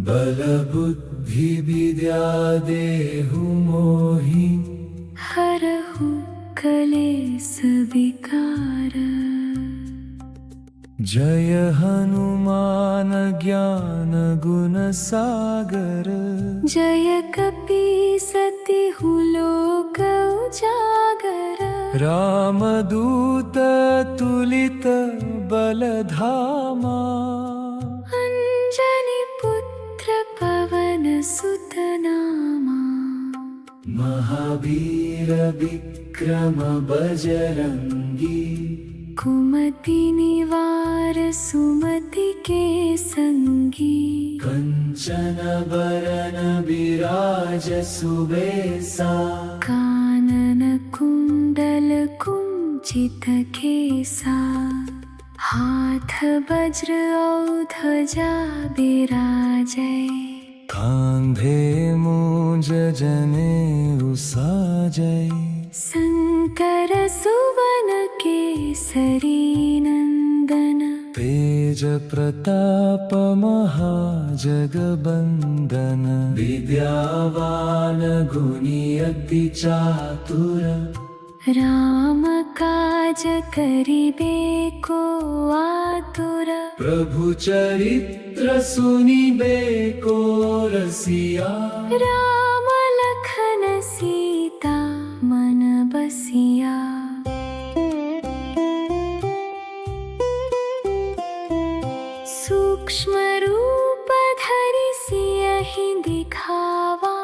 Speaker 2: बल बुद्धि विद्या देहु मोहि
Speaker 1: हरहु कलेस विकार।
Speaker 2: जय हनुमान ज्ञान गुण सागर।
Speaker 1: जय कपीसतिहु लोक उजागर।
Speaker 2: रामदूत तुलित बलधामा
Speaker 1: अंजनी पुत्र पवन सुत नामा।
Speaker 2: महावीर विक्रम बजरंगी
Speaker 1: कुमति निवार सुमति के संगी।
Speaker 2: कंचन बरन विराज सुबेसा
Speaker 1: कानन कुंडल कुंचित केसा। हाथ वज्र और ध्वजा बिराजै।
Speaker 2: कांधे मूंज जनेऊ साजै।
Speaker 1: शंकर सुवन केसरी नंदन।
Speaker 2: तेज प्रताप महाजगबंदन। विद्यावान गुणी अति चातुर।
Speaker 1: राम काज करिबे को आतुर।
Speaker 2: प्रभु चरित्र सुनिबे को रसिया।
Speaker 1: राम लखन सीता मन बसिया। सूक्ष्म रूप धरि सियहि दिखावा।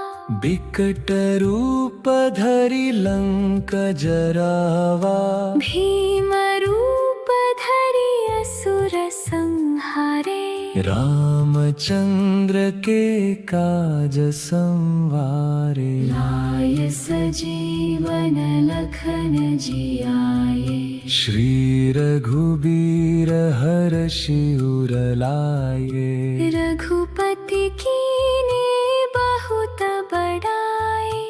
Speaker 2: बिकट रूप धरि लंक जरावा।
Speaker 1: भीम रूप धरि असुर संहारे।
Speaker 2: रामचंद्र के काज संवारे।
Speaker 1: लाय सजीवन लखन जियाए।
Speaker 2: श्री रघुबीर हरषि उर लाए।
Speaker 1: रघुपति कीन्हे बहुत बड़ाई।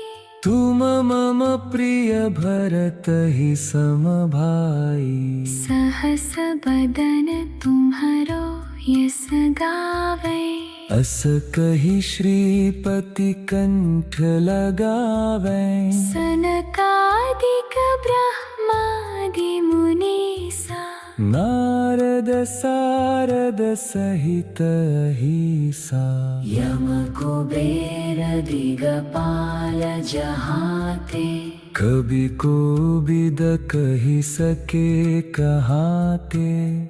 Speaker 2: तुम मम प्रिय भरत ही सम भाई।
Speaker 1: सहस बदन तुम्हरो यस गावै।
Speaker 2: अस कहि श्रीपति कंठ लगावै।
Speaker 1: सनकादिक ब्रह्मादि मुनीसा।
Speaker 2: नारद सारद सहित अहिसा।
Speaker 1: यम कुबेर दिगपाल जहाते।
Speaker 2: कवि कोविद कहि सके कहाते।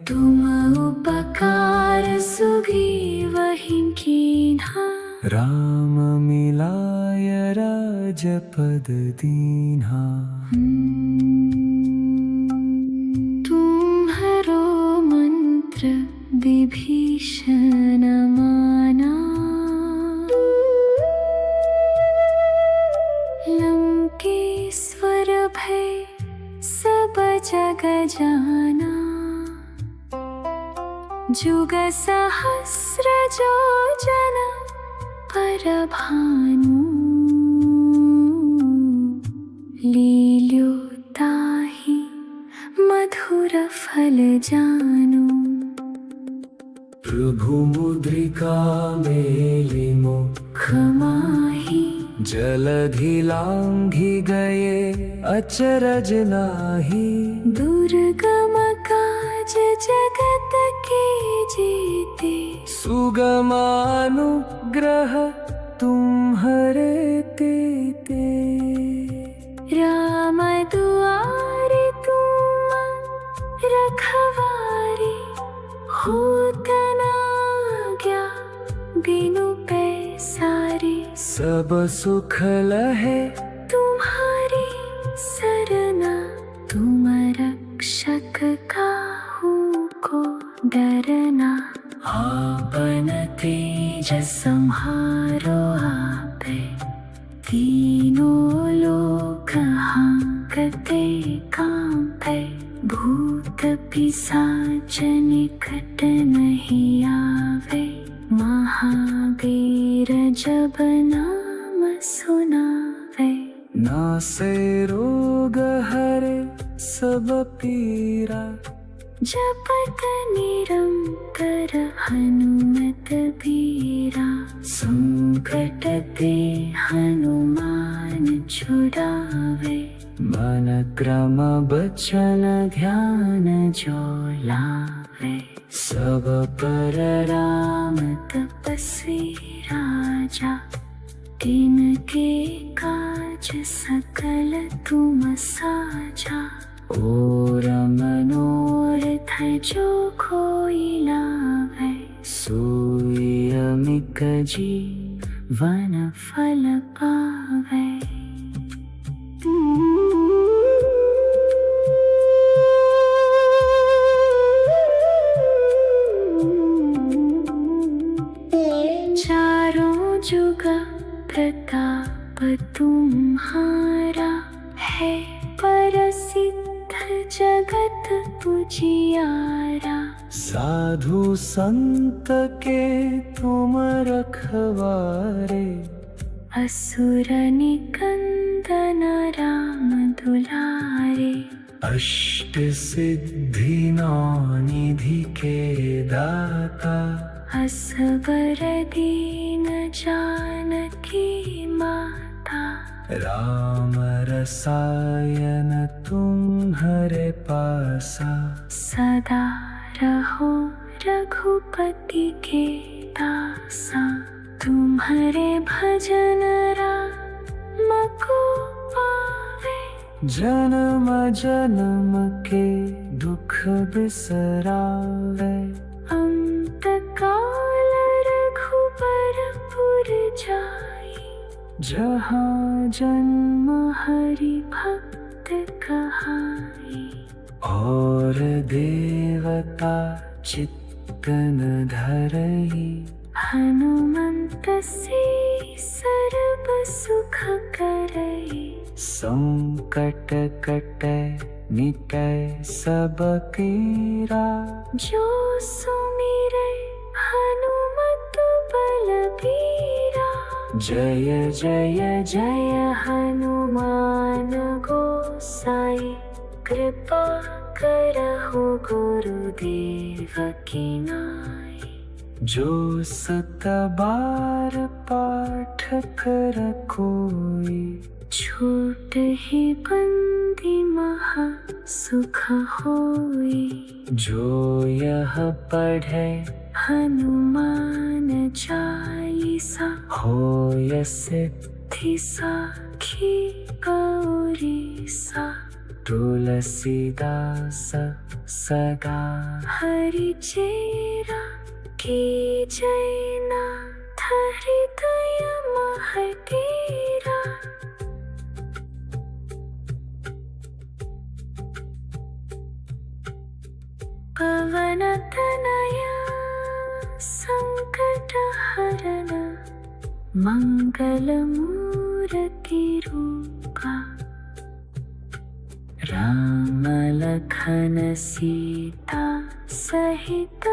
Speaker 1: तुम उपकार सुग्रीवहि कीन्हा।
Speaker 2: राम मिलाय राजपद दीन्हा।
Speaker 1: तुम्हरो मंत्र विभीषण माना। लंकेश्वर भय सब जग जाना। जुग सहस्र जो जन पर भानु। लील्यो ताहि मधुर फल जानु।
Speaker 2: प्रभु मुद्रिका मेलि मुख
Speaker 1: माहि
Speaker 2: जलधि लांघि गए अचरज नाही।
Speaker 1: दुर्गम काज जगत के जेते,
Speaker 2: सुगमानुग्रह तुम्हरे तेते।
Speaker 1: राम दुआरे तुम रखवारे, होत न आज्ञा बिनु पैसारे।
Speaker 2: सब सुख लहे
Speaker 1: तुम्हारी सरना, तुम रक्षक काहू को डरना। आपन तेज सम्हारो आपे, तीनों लोक हांकते कांपे। भूत पिशाच निकट नहीं आवे, महावीर जब नाम सुनावे।
Speaker 2: नासे रोग हरे सब पीरा,
Speaker 1: जपत निरंतर हनुमत बीरा। संकट ते हनुमान छुड़ावे,
Speaker 2: मन क्रम बचन ध्यान जो लावे।
Speaker 1: सब पर राम तपस्वी राजा, तिनके काज सकल तुम साजा। और मनोरथ जो कोई लावे,
Speaker 2: सोई अमित
Speaker 1: जीवन फल पावे। चारों जुग प्रताप तुम्हारा, है प्रसिद्ध जगत पुजियारा।
Speaker 2: साधु संत के तुम रखवारे,
Speaker 1: असुर निकंदन राम दुलारे।
Speaker 2: अष्ट सिद्धि नौ निधि के दाता,
Speaker 1: असबर दीन जानकी माता।
Speaker 2: राम रसायन तुम्हरे पासा,
Speaker 1: सदा रहो रघुपति के दासा। तुम्हारे भजन राम को पावे,
Speaker 2: जन्म जन्म के दुख बिसरावे।
Speaker 1: अंत काल रघुबरपुर जाई,
Speaker 2: जहाँ जन्म
Speaker 1: हरि भक्त कहाई।
Speaker 2: और देवता चित्तन धरई,
Speaker 1: हनुमंत से सर्व सुख करई।
Speaker 2: संकट कटे मिटे सब पीरा,
Speaker 1: जो सुमिरै हनुमत बलबीरा।
Speaker 2: जय जय
Speaker 1: जय हनुमान गोसाई, कृपा करहु गुरुदेव की नाई।
Speaker 2: जो सत बार पाठ कर कोई,
Speaker 1: छूट ही बंदी महा सुख होई।
Speaker 2: जो यह पढ़े
Speaker 1: हनुमान चालीसा,
Speaker 2: होय सिद्धि
Speaker 1: साखी गौरीसा।
Speaker 2: तुलसीदास सदा
Speaker 1: हरि चेरा, की जय नाथ हृदय महडेरा। पवन तनया संकट हरन, मंगल मूर्ति रूपा। राम लखन सीता सहित,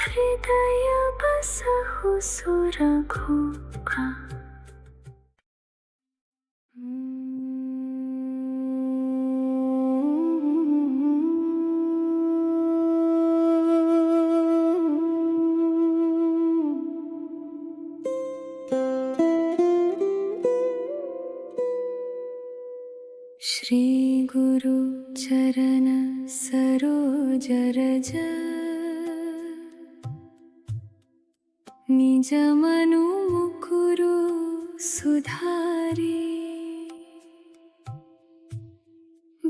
Speaker 1: हृदय बसहु सुरभूपा। श्री गुरु चरण सरोज रज निज मनु मुकुरु सुधारी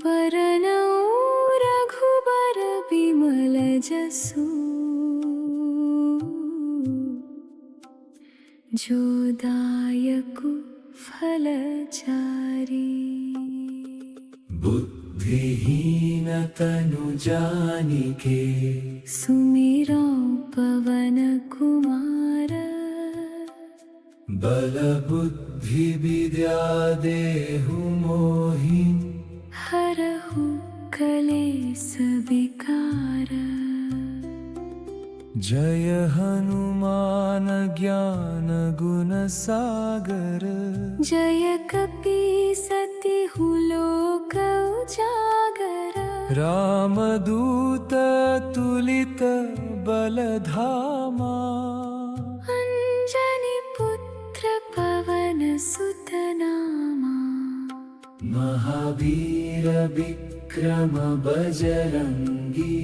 Speaker 1: वरनौ रघुबर विमल जसु जो दायकु फलचारी
Speaker 2: बुद्धिहीन तनु जानिके
Speaker 1: सुमिरौ पवन कुमार
Speaker 2: बल बुद्धि विद्या देहु मोहि
Speaker 1: हरहु कलेस विकार
Speaker 2: जय हनुमान ज्ञान गुण सागर
Speaker 1: जय कपीसतिहु लोक उजागर
Speaker 2: रामदूत तुलित बलधामा
Speaker 1: अंजनी पुत्र पवन सुत नामा
Speaker 2: महावीर विक्रम बजरंगी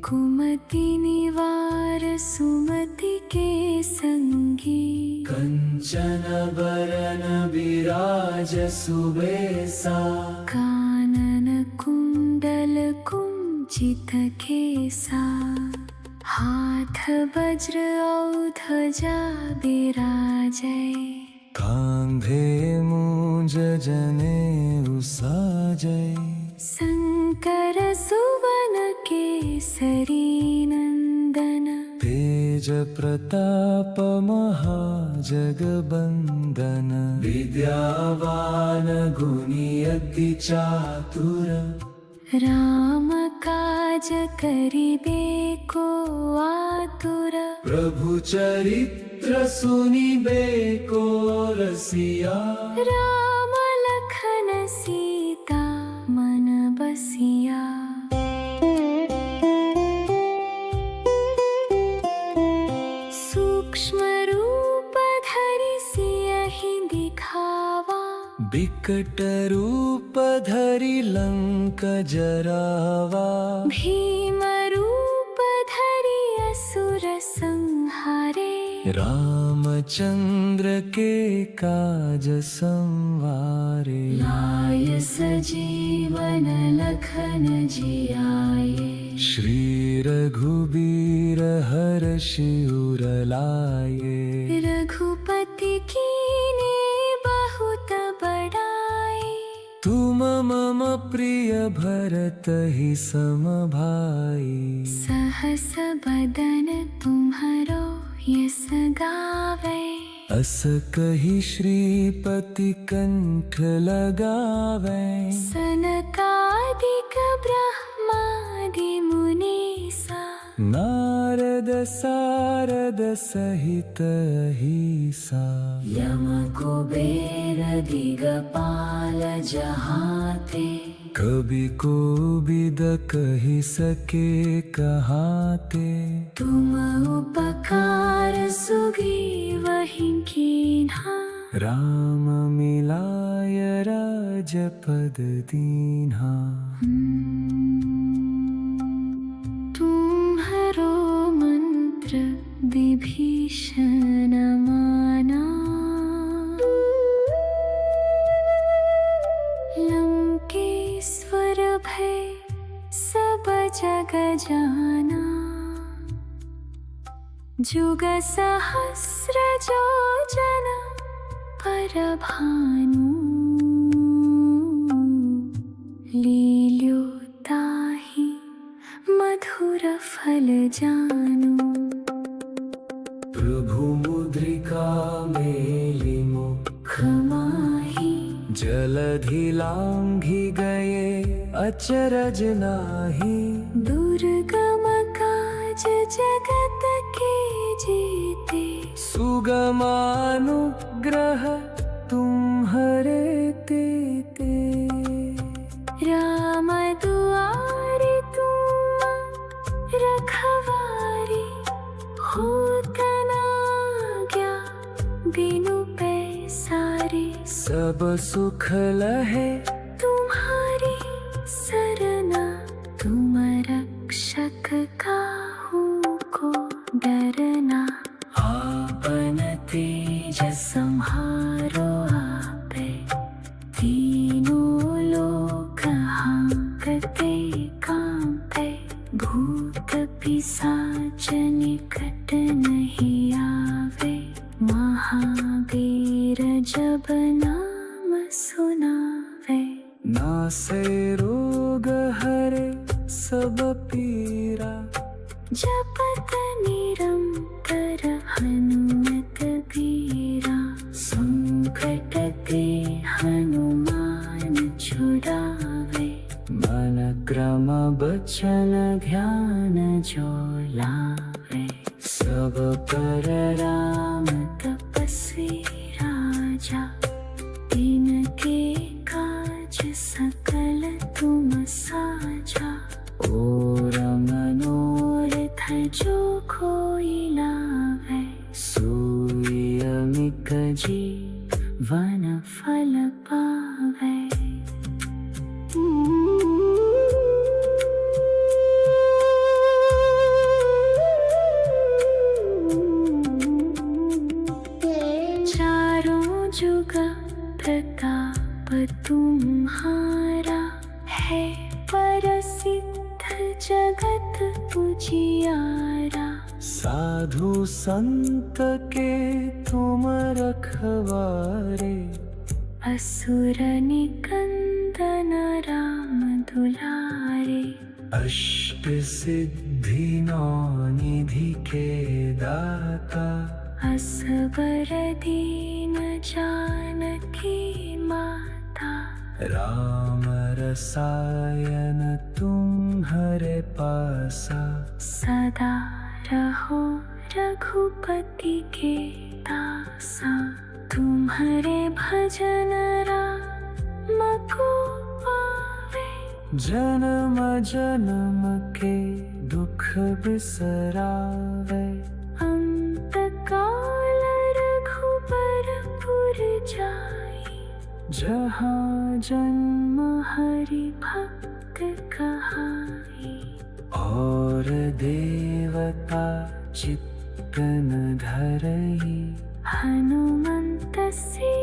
Speaker 1: कुमति निवार सुमति के संगी
Speaker 2: कंचन बरन विराज सुबेसा
Speaker 1: कानन कुंडल कुंचित केसा हाथ वज्र और ध्वजा विराजै
Speaker 2: कांधे मूंज जनेऊ साजै
Speaker 1: शंकर सुवन केसरी नंदन
Speaker 2: तेज प्रताप महाजगबंदन विद्यावान गुणी अति चातुर
Speaker 1: राम काज करिबे को आतुर
Speaker 2: प्रभु चरित्र सुनिबे को रसिया
Speaker 1: राम लखन सीता मन बसिया सूक्ष्म रूप धरि सियहि दिखावा
Speaker 2: बिकट रूप धरि लंक जरावा
Speaker 1: भीम रूप धरि असुर संहारे
Speaker 2: रामचंद्र के काज संवारे
Speaker 1: लाय सजीवन लखन जियाए
Speaker 2: श्री रघुबीर हर्षि उर लाए
Speaker 1: रघुपति कीन्हे बहुत बड़ाई
Speaker 2: तुम मम प्रिय भरत ही सम भाई
Speaker 1: सहस बदन तुम्हरो यस गावे
Speaker 2: अस कही श्रीपति कंठ लगावे
Speaker 1: सनकादिक ब्रह्मादि मुनीसा
Speaker 2: नारद सारद सहित अहिसा
Speaker 1: यम कुबेर दिगपाल जहाते
Speaker 2: कवि कोविद कहि सके कहाते
Speaker 1: तुम उपकार सुग्रीवहि कीन्हा
Speaker 2: राम मिलाय राजपद दीन्हा
Speaker 1: तुम्हरो मंत्र विभीषण माना लंकेश्वर भय सब जग जाना जुग सहस्र जो जन पर भानु लील्योताहि मधुर फल जानु
Speaker 2: प्रभु मुद्रिका मेलि मुख
Speaker 1: माहि
Speaker 2: जलधि लांघि गए अचरज नाही
Speaker 1: दुर्गम काज जगत के जेते
Speaker 2: सुगमानुग्रह तुम्हरे तेते
Speaker 1: राम दुआरे तुम रखवारे होत न आज्ञा बिनु पैसारे
Speaker 2: सब सुख लहे
Speaker 1: तुम्हारे रक्षक काहू को डरना। आपन तेज संहारो आपे, तीनों लोक हांकते कांपे। भूत पिशाच निकट नहीं आवे, महावीर जब नाम सुनावे।
Speaker 2: नासे रोग हरे सब पीरा,
Speaker 1: जपत निरंतर हनुमत बीरा। संकट ते हनुमान छुड़ावे,
Speaker 2: मन क्रम बचन ध्यान जो लावे।
Speaker 1: सब पर राम तपस्वी राजा, तिनके काज सकल तुम साजा।
Speaker 2: और
Speaker 1: मनोरथ जो कोई लावे,
Speaker 2: सूर्य अमिक
Speaker 1: जीवन फल पावे। चारों जुग प्रताप तुम्हारा, है प्रसिद्ध जगत उजियारा।
Speaker 2: साधु संत के तुम रखवारे,
Speaker 1: असुर निकंदन राम दुलारे।
Speaker 2: अष्ट सिद्धि नौ निधि के दाता।
Speaker 1: असबर दीन जानकी माता,
Speaker 2: राम रसायन तुम्हारे पासा।
Speaker 1: सदा रहो रघुपति के दासा। तुम्हारे भजन राम को पावे,
Speaker 2: जन्म जन्म के दुख बिसरावे।
Speaker 1: अंत काल रघुबरपुर जाई,
Speaker 2: जहाँ जन्म
Speaker 1: हरि भक्त कहाई।
Speaker 2: और देवता चित्तन धरई,
Speaker 1: हनुमंत से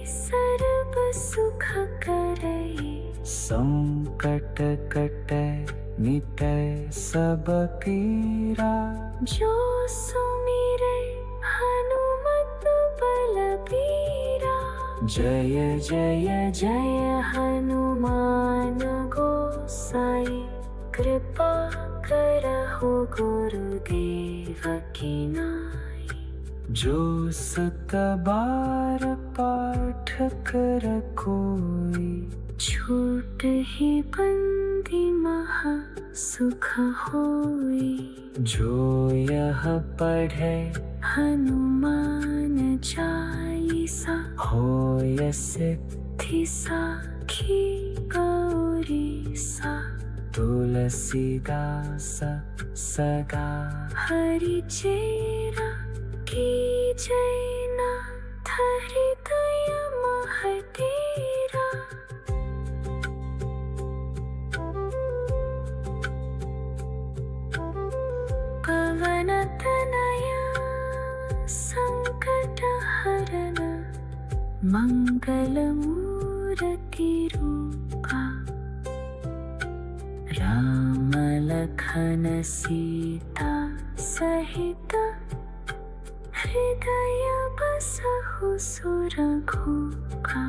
Speaker 1: सर्व सुख करई।
Speaker 2: संकट कटे मिटे सब पीरा।
Speaker 1: जो सुमिरे हनुमत बलबीरा।
Speaker 2: जय जय
Speaker 1: जय हनुमान गोसाई, कृपा करहु गुरुदेव की नाई।
Speaker 2: जो सत बार पाठ कर कोई,
Speaker 1: छूट ही बंदी महा सुख होई।
Speaker 2: जो यह पढ़े
Speaker 1: हनुमान चालीसा,
Speaker 2: होय सिद्धि
Speaker 1: साखी गौरी सा।
Speaker 2: तुलसीदास सदा
Speaker 1: हरि चेरा की जैना, हृदय महतेरा। पवन तनया संकट हरन, मंगल मूर्ति रूपा। राम लखन सीता सहित, हृदय बसहु सुरघुपा।